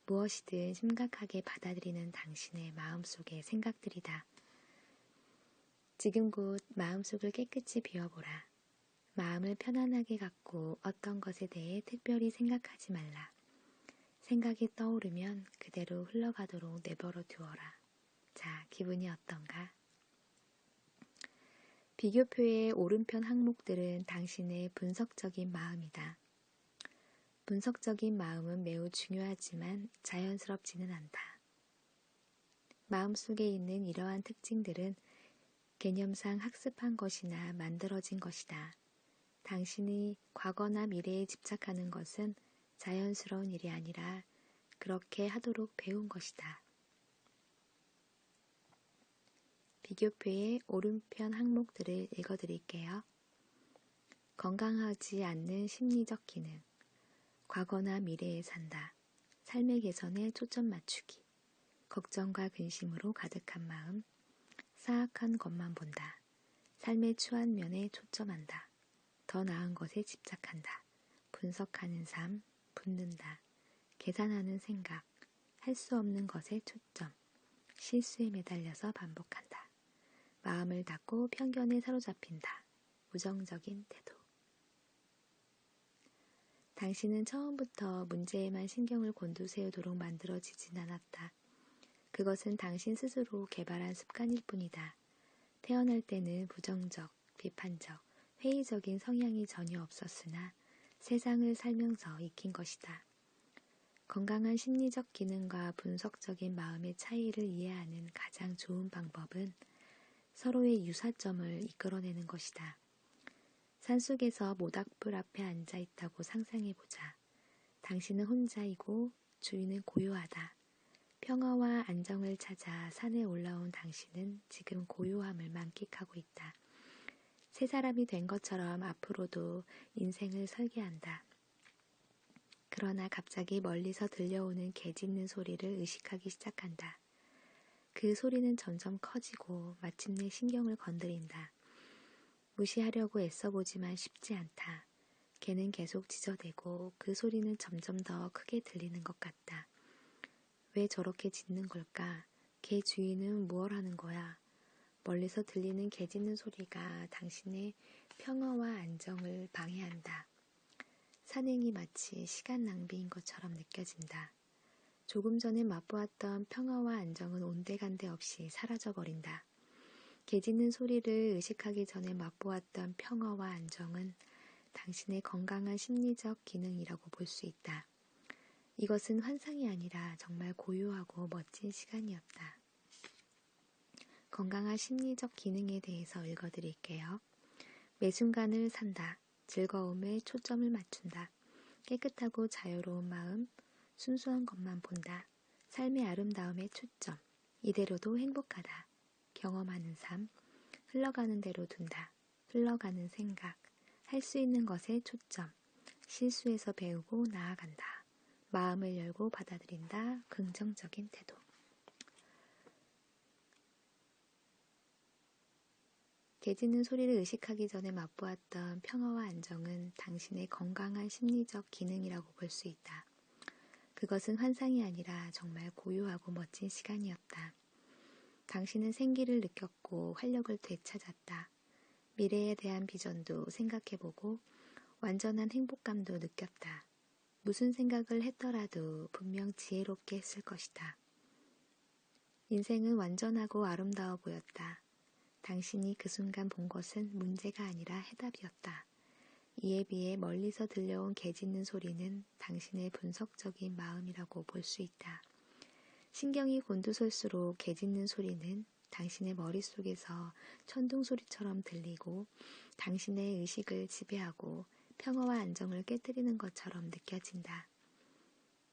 무엇이든 심각하게 받아들이는 당신의 마음속의 생각들이다. 지금 곧 마음속을 깨끗이 비워보라. 마음을 편안하게 갖고 어떤 것에 대해 특별히 생각하지 말라. 생각이 떠오르면 그대로 흘러가도록 내버려 두어라. 자, 기분이 어떤가? 비교표의 오른편 항목들은 당신의 분석적인 마음이다. 분석적인 마음은 매우 중요하지만 자연스럽지는 않다. 마음속에 있는 이러한 특징들은 개념상 학습한 것이나 만들어진 것이다. 당신이 과거나 미래에 집착하는 것은 자연스러운 일이 아니라 그렇게 하도록 배운 것이다. 비교표의 오른편 항목들을 읽어드릴게요. 건강하지 않는 심리적 기능, 과거나 미래에 산다, 삶의 개선에 초점 맞추기, 걱정과 근심으로 가득한 마음, 사악한 것만 본다, 삶의 추한 면에 초점한다, 더 나은 것에 집착한다, 분석하는 삶, 붙는다, 계산하는 생각, 할 수 없는 것에 초점, 실수에 매달려서 반복한다. 마음을 닫고 편견에 사로잡힌다. 부정적인 태도. 당신은 처음부터 문제에만 신경을 곤두세우도록 만들어지진 않았다. 그것은 당신 스스로 개발한 습관일 뿐이다. 태어날 때는 부정적, 비판적, 회의적인 성향이 전혀 없었으나 세상을 살면서 익힌 것이다. 건강한 심리적 기능과 분석적인 마음의 차이를 이해하는 가장 좋은 방법은 서로의 유사점을 이끌어내는 것이다. 산속에서 모닥불 앞에 앉아 있다고 상상해보자. 당신은 혼자이고 주인은 고요하다. 평화와 안정을 찾아 산에 올라온 당신은 지금 고요함을 만끽하고 있다. 새 사람이 된 것처럼 앞으로도 인생을 설계한다. 그러나 갑자기 멀리서 들려오는 개 짖는 소리를 의식하기 시작한다. 그 소리는 점점 커지고 마침내 신경을 건드린다. 무시하려고 애써보지만 쉽지 않다. 개는 계속 짖어대고 그 소리는 점점 더 크게 들리는 것 같다. 왜 저렇게 짖는 걸까? 개 주인은 무얼 하는 거야? 멀리서 들리는 개 짖는 소리가 당신의 평화와 안정을 방해한다. 산행이 마치 시간 낭비인 것처럼 느껴진다. 조금 전에 맛보았던 평화와 안정은 온데간데 없이 사라져버린다. 개 짖는 소리를 의식하기 전에 맛보았던 평화와 안정은 당신의 건강한 심리적 기능이라고 볼 수 있다. 이것은 환상이 아니라 정말 고요하고 멋진 시간이었다. 건강한 심리적 기능에 대해서 읽어드릴게요. 매 순간을 산다. 즐거움에 초점을 맞춘다. 깨끗하고 자유로운 마음, 순수한 것만 본다. 삶의 아름다움에 초점. 이대로도 행복하다. 경험하는 삶, 흘러가는 대로 둔다. 흘러가는 생각, 할 수 있는 것에 초점, 실수에서 배우고 나아간다. 마음을 열고 받아들인다. 긍정적인 태도. 개 짖는 소리를 의식하기 전에 맛보았던 평화와 안정은 당신의 건강한 심리적 기능이라고 볼 수 있다. 그것은 환상이 아니라 정말 고요하고 멋진 시간이었다. 당신은 생기를 느꼈고 활력을 되찾았다. 미래에 대한 비전도 생각해보고 완전한 행복감도 느꼈다. 무슨 생각을 했더라도 분명 지혜롭게 했을 것이다. 인생은 완전하고 아름다워 보였다. 당신이 그 순간 본 것은 문제가 아니라 해답이었다. 이에 비해 멀리서 들려온 개 짖는 소리는 당신의 분석적인 마음이라고 볼 수 있다. 신경이 곤두설수록 개 짖는 소리는 당신의 머릿속에서 천둥소리처럼 들리고 당신의 의식을 지배하고 평화와 안정을 깨뜨리는 것처럼 느껴진다.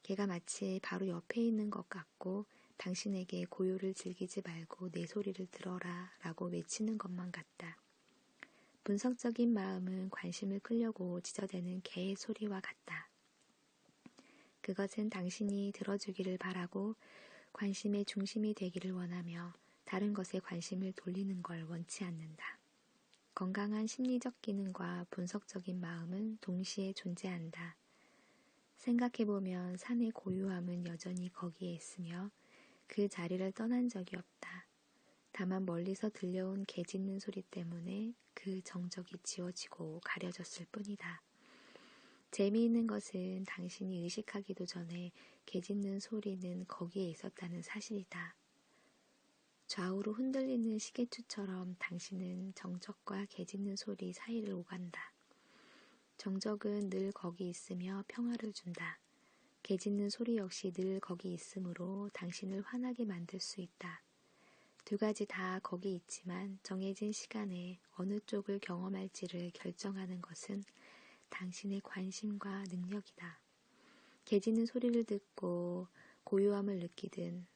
개가 마치 바로 옆에 있는 것 같고 당신에게 고요를 즐기지 말고 내 소리를 들어라 라고 외치는 것만 같다. 분석적인 마음은 관심을 끌려고 짖어대는 개의 소리와 같다. 그것은 당신이 들어주기를 바라고 관심의 중심이 되기를 원하며 다른 것에 관심을 돌리는 걸 원치 않는다. 건강한 심리적 기능과 분석적인 마음은 동시에 존재한다. 생각해보면 산의 고요함은 여전히 거기에 있으며 그 자리를 떠난 적이 없다. 다만 멀리서 들려온 개 짖는 소리 때문에 그 정적이 지워지고 가려졌을 뿐이다. 재미있는 것은 당신이 의식하기도 전에 개 짖는 소리는 거기에 있었다는 사실이다. 좌우로 흔들리는 시계추처럼 당신은 정적과 개 짖는 소리 사이를 오간다. 정적은 늘 거기 있으며 평화를 준다. 개 짖는 소리 역시 늘 거기 있으므로 당신을 화나게 만들 수 있다. 두 가지 다 거기 있지만 정해진 시간에 어느 쪽을 경험할지를 결정하는 것은 당신의 관심과 능력이다. 개 짖는 소리를 듣고 고요함을 느끼든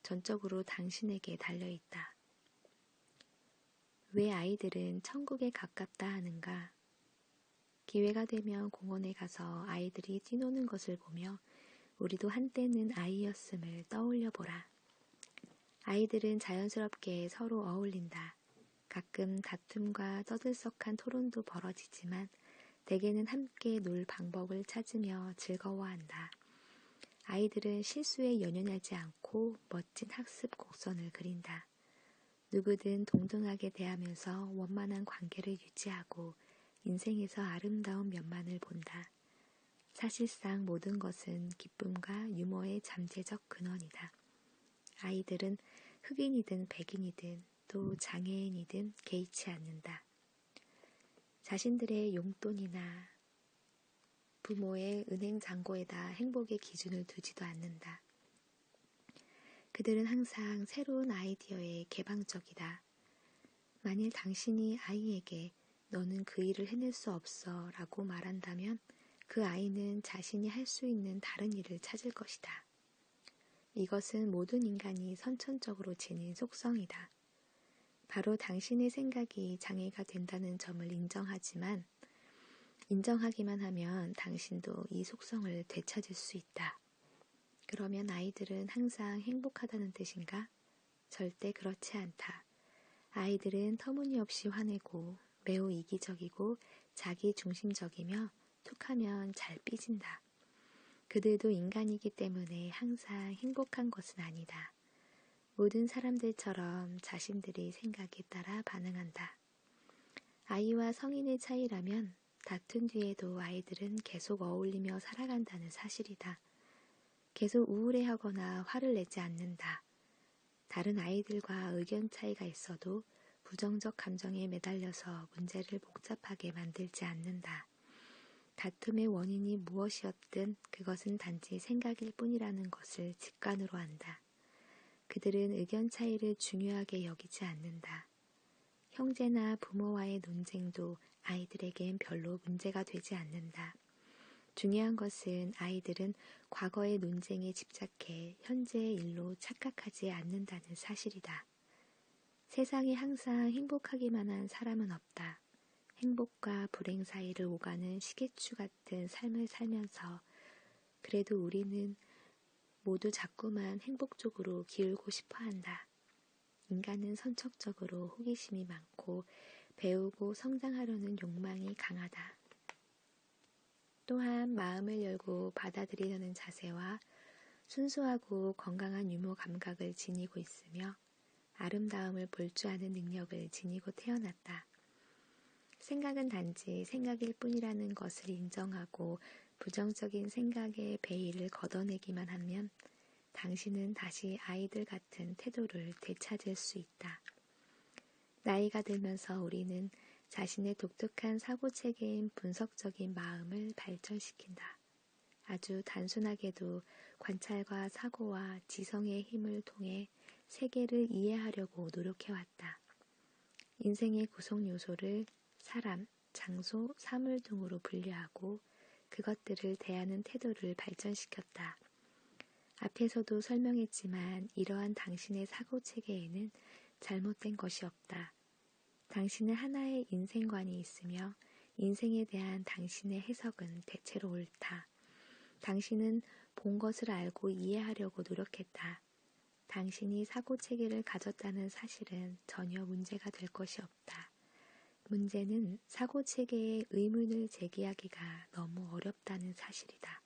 전적으로 당신에게 달려있다. 왜 아이들은 천국에 가깝다 하는가? 기회가 되면 공원에 가서 아이들이 뛰노는 것을 보며 우리도 한때는 아이였음을 떠올려 보라. 아이들은 자연스럽게 서로 어울린다. 가끔 다툼과 떠들썩한 토론도 벌어지지만 대개는 함께 놀 방법을 찾으며 즐거워한다. 아이들은 실수에 연연하지 않고 멋진 학습 곡선을 그린다. 누구든 동등하게 대하면서 원만한 관계를 유지하고 인생에서 아름다운 면만을 본다. 사실상 모든 것은 기쁨과 유머의 잠재적 근원이다. 아이들은 흑인이든 백인이든 또 장애인이든 개의치 않는다. 자신들의 용돈이나 부모의 은행 잔고에다 행복의 기준을 두지도 않는다. 그들은 항상 새로운 아이디어에 개방적이다. 만일 당신이 아이에게 너는 그 일을 해낼 수 없어 라고 말한다면 그 아이는 자신이 할 수 있는 다른 일을 찾을 것이다. 이것은 모든 인간이 선천적으로 지닌 속성이다. 바로 당신의 생각이 장애가 된다는 점을 인정하기만 하면 당신도 이 속성을 되찾을 수 있다. 그러면 아이들은 항상 행복하다는 뜻인가? 절대 그렇지 않다. 아이들은 터무니없이 화내고 매우 이기적이고 자기중심적이며 툭하면 잘 삐진다. 그들도 인간이기 때문에 항상 행복한 것은 아니다. 모든 사람들처럼 자신들의 생각에 따라 반응한다. 아이와 성인의 차이라면 다툰 뒤에도 아이들은 계속 어울리며 살아간다는 사실이다. 계속 우울해하거나 화를 내지 않는다. 다른 아이들과 의견 차이가 있어도 부정적 감정에 매달려서 문제를 복잡하게 만들지 않는다. 다툼의 원인이 무엇이었든 그것은 단지 생각일 뿐이라는 것을 직관으로 안다. 그들은 의견 차이를 중요하게 여기지 않는다. 형제나 부모와의 논쟁도 아이들에겐 별로 문제가 되지 않는다. 중요한 것은 아이들은 과거의 논쟁에 집착해 현재의 일로 착각하지 않는다는 사실이다. 세상에 항상 행복하기만 한 사람은 없다. 행복과 불행 사이를 오가는 시계추 같은 삶을 살면서 그래도 우리는 모두 자꾸만 행복 쪽으로 기울고 싶어 한다. 인간은 선천적으로 호기심이 많고 배우고 성장하려는 욕망이 강하다. 또한 마음을 열고 받아들이려는 자세와 순수하고 건강한 유머 감각을 지니고 있으며 아름다움을 볼 줄 아는 능력을 지니고 태어났다. 생각은 단지 생각일 뿐이라는 것을 인정하고 부정적인 생각의 베일을 걷어내기만 하면 당신은 다시 아이들 같은 태도를 되찾을 수 있다. 나이가 들면서 우리는 자신의 독특한 사고체계인 분석적인 마음을 발전시킨다. 아주 단순하게도 관찰과 사고와 지성의 힘을 통해 세계를 이해하려고 노력해왔다. 인생의 구성 요소를 사람, 장소, 사물 등으로 분류하고 그것들을 대하는 태도를 발전시켰다. 앞에서도 설명했지만 이러한 당신의 사고체계에는 잘못된 것이 없다. 당신은 하나의 인생관이 있으며 인생에 대한 당신의 해석은 대체로 옳다. 당신은 본 것을 알고 이해하려고 노력했다. 당신이 사고체계를 가졌다는 사실은 전혀 문제가 될 것이 없다. 문제는 사고체계에 의문을 제기하기가 너무 어렵다는 사실이다.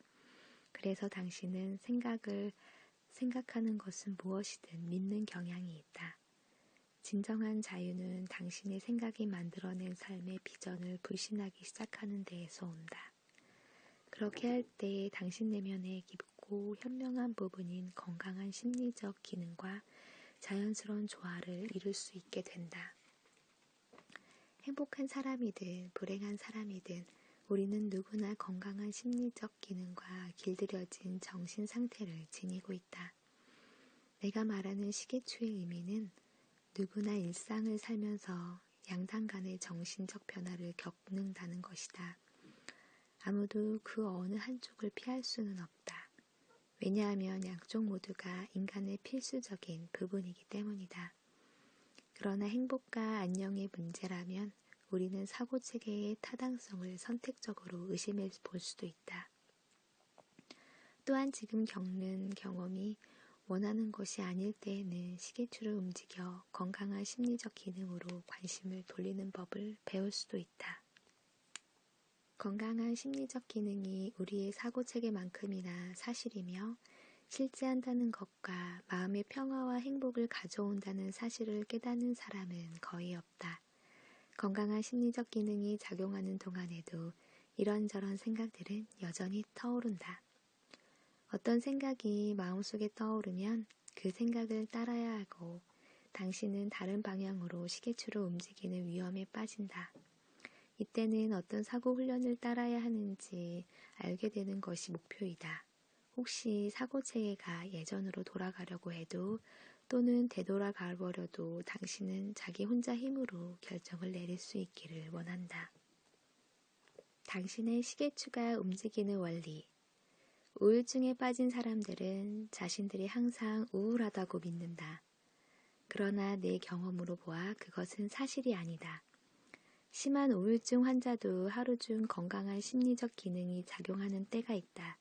그래서 당신은 생각하는 것은 무엇이든 믿는 경향이 있다. 진정한 자유는 당신의 생각이 만들어낸 삶의 비전을 불신하기 시작하는 데에서 온다. 그렇게 할 때 당신 내면의 깊고 현명한 부분인 건강한 심리적 기능과 자연스러운 조화를 이룰 수 있게 된다. 행복한 사람이든 불행한 사람이든 우리는 누구나 건강한 심리적 기능과 길들여진 정신 상태를 지니고 있다. 내가 말하는 시계추의 의미는 누구나 일상을 살면서 양당 간의 정신적 변화를 겪는다는 것이다. 아무도 그 어느 한쪽을 피할 수는 없다. 왜냐하면 양쪽 모두가 인간의 필수적인 부분이기 때문이다. 그러나 행복과 안녕의 문제라면 우리는 사고체계의 타당성을 선택적으로 의심해 볼 수도 있다. 또한 지금 겪는 경험이 원하는 것이 아닐 때에는 시계추를 움직여 건강한 심리적 기능으로 관심을 돌리는 법을 배울 수도 있다. 건강한 심리적 기능이 우리의 사고체계만큼이나 사실이며 실제한다는 것과 마음의 평화와 행복을 가져온다는 사실을 깨닫는 사람은 거의 없다. 건강한 심리적 기능이 작용하는 동안에도 이런저런 생각들은 여전히 떠오른다. 어떤 생각이 마음속에 떠오르면 그 생각을 따라야 하고 당신은 다른 방향으로 시계추를 움직이는 위험에 빠진다. 이때는 어떤 사고 훈련을 따라야 하는지 알게 되는 것이 목표이다. 혹시 사고체계가 예전으로 돌아가려고 해도 또는 되돌아가 버려도 당신은 자기 혼자 힘으로 결정을 내릴 수 있기를 원한다. 당신의 시계추가 움직이는 원리. 우울증에 빠진 사람들은 자신들이 항상 우울하다고 믿는다. 그러나 내 경험으로 보아 그것은 사실이 아니다. 심한 우울증 환자도 하루 중 건강한 심리적 기능이 작용하는 때가 있다.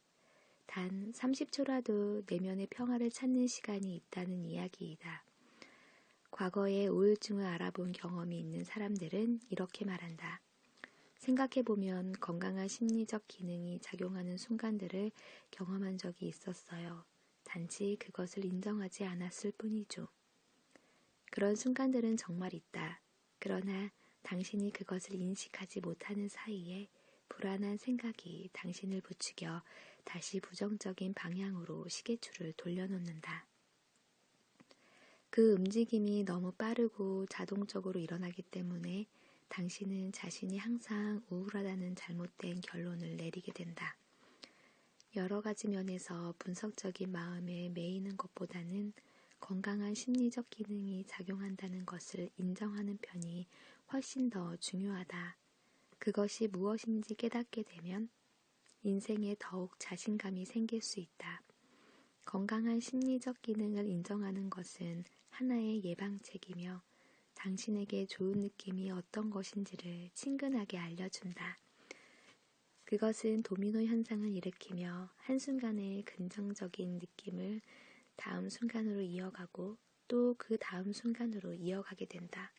단 30초라도 내면의 평화를 찾는 시간이 있다는 이야기이다. 과거에 우울증을 알아본 경험이 있는 사람들은 이렇게 말한다. 생각해보면 건강한 심리적 기능이 작용하는 순간들을 경험한 적이 있었어요. 단지 그것을 인정하지 않았을 뿐이죠. 그런 순간들은 정말 있다. 그러나 당신이 그것을 인식하지 못하는 사이에 불안한 생각이 당신을 부추겨 다시 부정적인 방향으로 시계추를 돌려놓는다. 그 움직임이 너무 빠르고 자동적으로 일어나기 때문에 당신은 자신이 항상 우울하다는 잘못된 결론을 내리게 된다. 여러 가지 면에서 분석적인 마음에 매이는 것보다는 건강한 심리적 기능이 작용한다는 것을 인정하는 편이 훨씬 더 중요하다. 그것이 무엇인지 깨닫게 되면 인생에 더욱 자신감이 생길 수 있다. 건강한 심리적 기능을 인정하는 것은 하나의 예방책이며 당신에게 좋은 느낌이 어떤 것인지를 친근하게 알려준다. 그것은 도미노 현상을 일으키며 한순간의 긍정적인 느낌을 다음 순간으로 이어가고 또 그 다음 순간으로 이어가게 된다.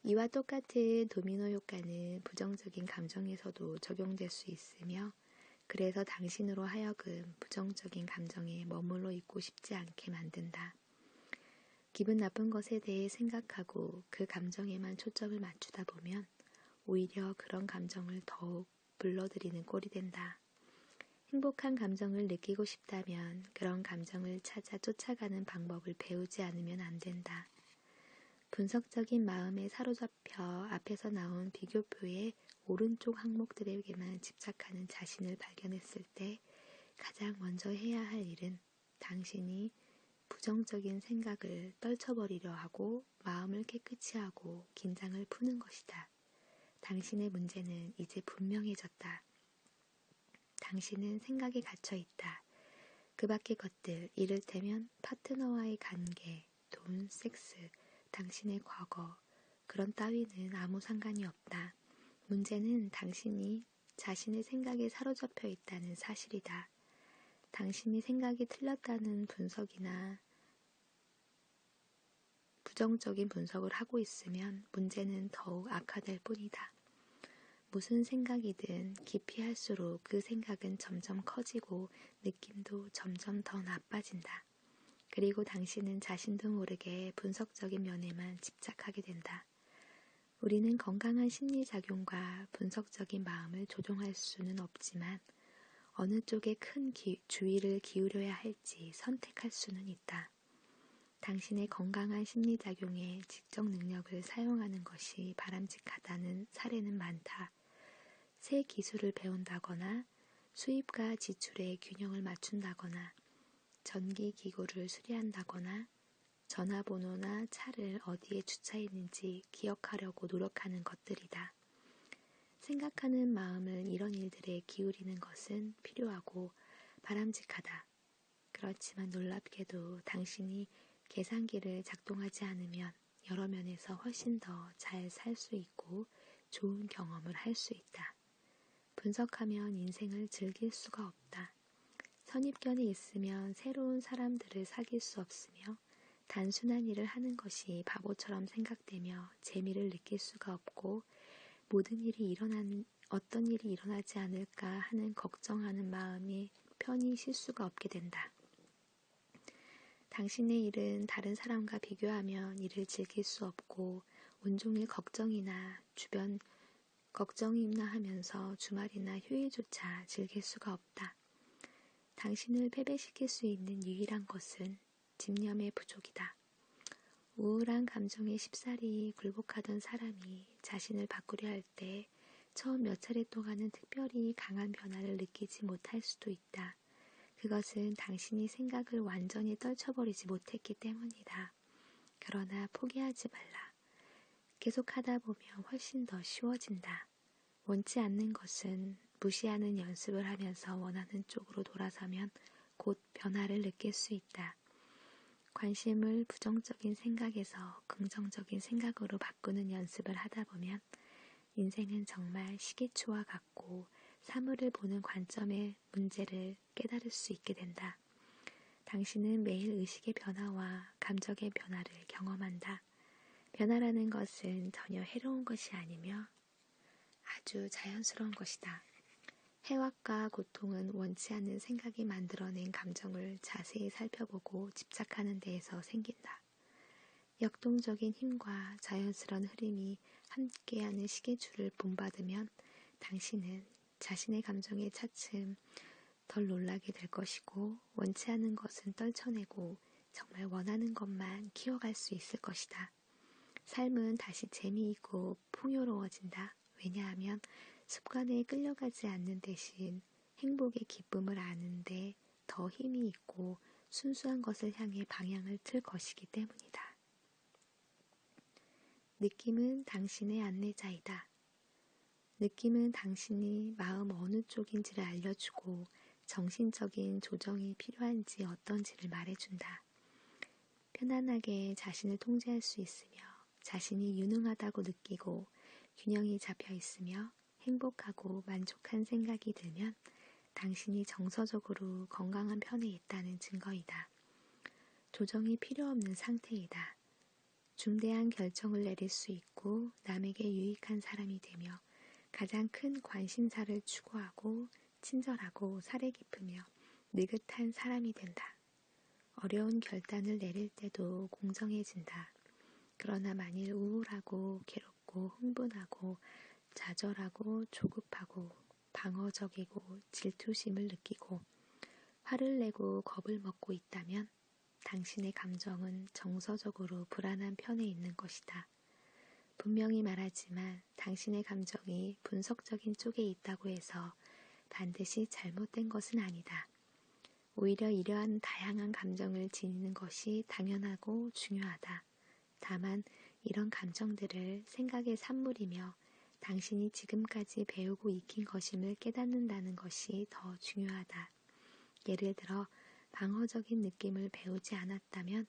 이와 똑같은 도미노 효과는 부정적인 감정에서도 적용될 수 있으며 그래서 당신으로 하여금 부정적인 감정에 머물러 있고 싶지 않게 만든다. 기분 나쁜 것에 대해 생각하고 그 감정에만 초점을 맞추다 보면 오히려 그런 감정을 더욱 불러들이는 꼴이 된다. 행복한 감정을 느끼고 싶다면 그런 감정을 찾아 쫓아가는 방법을 배우지 않으면 안 된다. 분석적인 마음에 사로잡혀 앞에서 나온 비교표의 오른쪽 항목들에게만 집착하는 자신을 발견했을 때 가장 먼저 해야 할 일은 당신이 부정적인 생각을 떨쳐버리려 하고 마음을 깨끗이 하고 긴장을 푸는 것이다. 당신의 문제는 이제 분명해졌다. 당신은 생각에 갇혀 있다. 그 밖의 것들, 이를테면 파트너와의 관계, 돈, 섹스, 당신의 과거, 그런 따위는 아무 상관이 없다. 문제는 당신이 자신의 생각에 사로잡혀 있다는 사실이다. 당신이 생각이 틀렸다는 분석이나 부정적인 분석을 하고 있으면 문제는 더욱 악화될 뿐이다. 무슨 생각이든 깊이 할수록 그 생각은 점점 커지고 느낌도 점점 더 나빠진다. 그리고 당신은 자신도 모르게 분석적인 면에만 집착하게 된다. 우리는 건강한 심리작용과 분석적인 마음을 조종할 수는 없지만 어느 쪽에 큰 주의를 기울여야 할지 선택할 수는 있다. 당신의 건강한 심리작용에 지적 능력을 사용하는 것이 바람직하다는 사례는 많다. 새 기술을 배운다거나 수입과 지출의 균형을 맞춘다거나 전기 기구를 수리한다거나 전화번호나 차를 어디에 주차했는지 기억하려고 노력하는 것들이다. 생각하는 마음을 이런 일들에 기울이는 것은 필요하고 바람직하다. 그렇지만 놀랍게도 당신이 계산기를 작동하지 않으면 여러 면에서 훨씬 더 잘 살 수 있고 좋은 경험을 할 수 있다. 분석하면 인생을 즐길 수가 없다. 선입견이 있으면 새로운 사람들을 사귈 수 없으며 단순한 일을 하는 것이 바보처럼 생각되며 재미를 느낄 수가 없고 어떤 일이 일어나지 않을까 하는 걱정하는 마음이 편히 쉴 수가 없게 된다. 당신의 일은 다른 사람과 비교하면 일을 즐길 수 없고 온종일 걱정이나 하면서 주말이나 휴일조차 즐길 수가 없다. 당신을 패배시킬 수 있는 유일한 것은 집념의 부족이다. 우울한 감정에 쉽사리 굴복하던 사람이 자신을 바꾸려 할 때 처음 몇 차례 동안은 특별히 강한 변화를 느끼지 못할 수도 있다. 그것은 당신이 생각을 완전히 떨쳐버리지 못했기 때문이다. 그러나 포기하지 말라. 계속하다 보면 훨씬 더 쉬워진다. 원치 않는 것은 무시하는 연습을 하면서 원하는 쪽으로 돌아서면 곧 변화를 느낄 수 있다. 관심을 부정적인 생각에서 긍정적인 생각으로 바꾸는 연습을 하다 보면 인생은 정말 시계추와 같고 사물을 보는 관점의 문제를 깨달을 수 있게 된다. 당신은 매일 의식의 변화와 감정의 변화를 경험한다. 변화라는 것은 전혀 해로운 것이 아니며 아주 자연스러운 것이다. 해악과 고통은 원치 않는 생각이 만들어낸 감정을 자세히 살펴보고 집착하는 데에서 생긴다. 역동적인 힘과 자연스러운 흐름이 함께하는 시계추를 본받으면 당신은 자신의 감정에 차츰 덜 놀라게 될 것이고 원치 않은 것은 떨쳐내고 정말 원하는 것만 키워갈 수 있을 것이다. 삶은 다시 재미있고 풍요로워진다. 왜냐하면 습관에 끌려가지 않는 대신 행복의 기쁨을 아는데 더 힘이 있고 순수한 것을 향해 방향을 틀 것이기 때문이다. 느낌은 당신의 안내자이다. 느낌은 당신이 마음 어느 쪽인지를 알려주고 정신적인 조정이 필요한지 어떤지를 말해준다. 편안하게 자신을 통제할 수 있으며 자신이 유능하다고 느끼고 균형이 잡혀 있으며 행복하고 만족한 생각이 들면 당신이 정서적으로 건강한 편에 있다는 증거이다. 조정이 필요 없는 상태이다. 중대한 결정을 내릴 수 있고 남에게 유익한 사람이 되며 가장 큰 관심사를 추구하고 친절하고 사려 깊으며 느긋한 사람이 된다. 어려운 결단을 내릴 때도 공정해진다. 그러나 만일 우울하고 괴롭고 흥분하고 좌절하고 조급하고 방어적이고 질투심을 느끼고 화를 내고 겁을 먹고 있다면 당신의 감정은 정서적으로 불안한 편에 있는 것이다. 분명히 말하지만 당신의 감정이 분석적인 쪽에 있다고 해서 반드시 잘못된 것은 아니다. 오히려 이러한 다양한 감정을 지니는 것이 당연하고 중요하다. 다만 이런 감정들을 생각의 산물이며 당신이 지금까지 배우고 익힌 것임을 깨닫는다는 것이 더 중요하다. 예를 들어 방어적인 느낌을 배우지 않았다면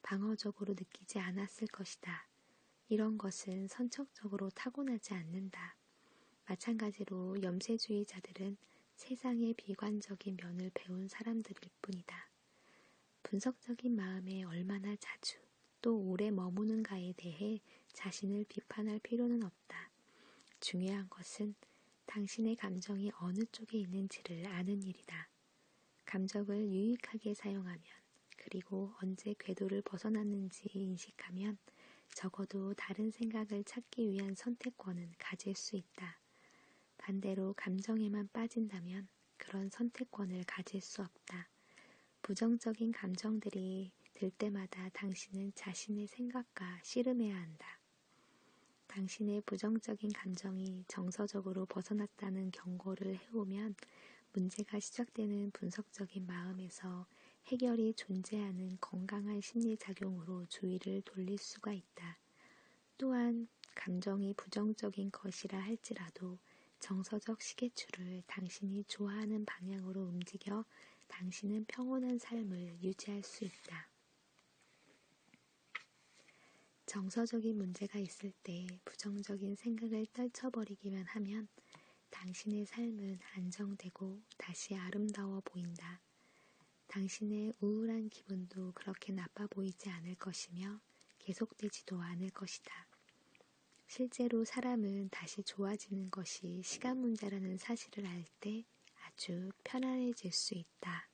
방어적으로 느끼지 않았을 것이다. 이런 것은 선천적으로 타고나지 않는다. 마찬가지로 염세주의자들은 세상의 비관적인 면을 배운 사람들일 뿐이다. 분석적인 마음에 얼마나 자주 또 오래 머무는가에 대해 자신을 비판할 필요는 없다. 중요한 것은 당신의 감정이 어느 쪽에 있는지를 아는 일이다. 감정을 유익하게 사용하면 그리고 언제 궤도를 벗어났는지 인식하면 적어도 다른 생각을 찾기 위한 선택권은 가질 수 있다. 반대로 감정에만 빠진다면 그런 선택권을 가질 수 없다. 부정적인 감정들이 들 때마다 당신은 자신의 생각과 씨름해야 한다. 당신의 부정적인 감정이 정서적으로 벗어났다는 경고를 해오면 문제가 시작되는 분석적인 마음에서 해결이 존재하는 건강한 심리작용으로 주의를 돌릴 수가 있다. 또한 감정이 부정적인 것이라 할지라도 정서적 시계추를 당신이 좋아하는 방향으로 움직여 당신은 평온한 삶을 유지할 수 있다. 정서적인 문제가 있을 때 부정적인 생각을 떨쳐버리기만 하면 당신의 삶은 안정되고 다시 아름다워 보인다. 당신의 우울한 기분도 그렇게 나빠 보이지 않을 것이며 계속되지도 않을 것이다. 실제로 사람은 다시 좋아지는 것이 시간 문제라는 사실을 알 때 아주 편안해질 수 있다.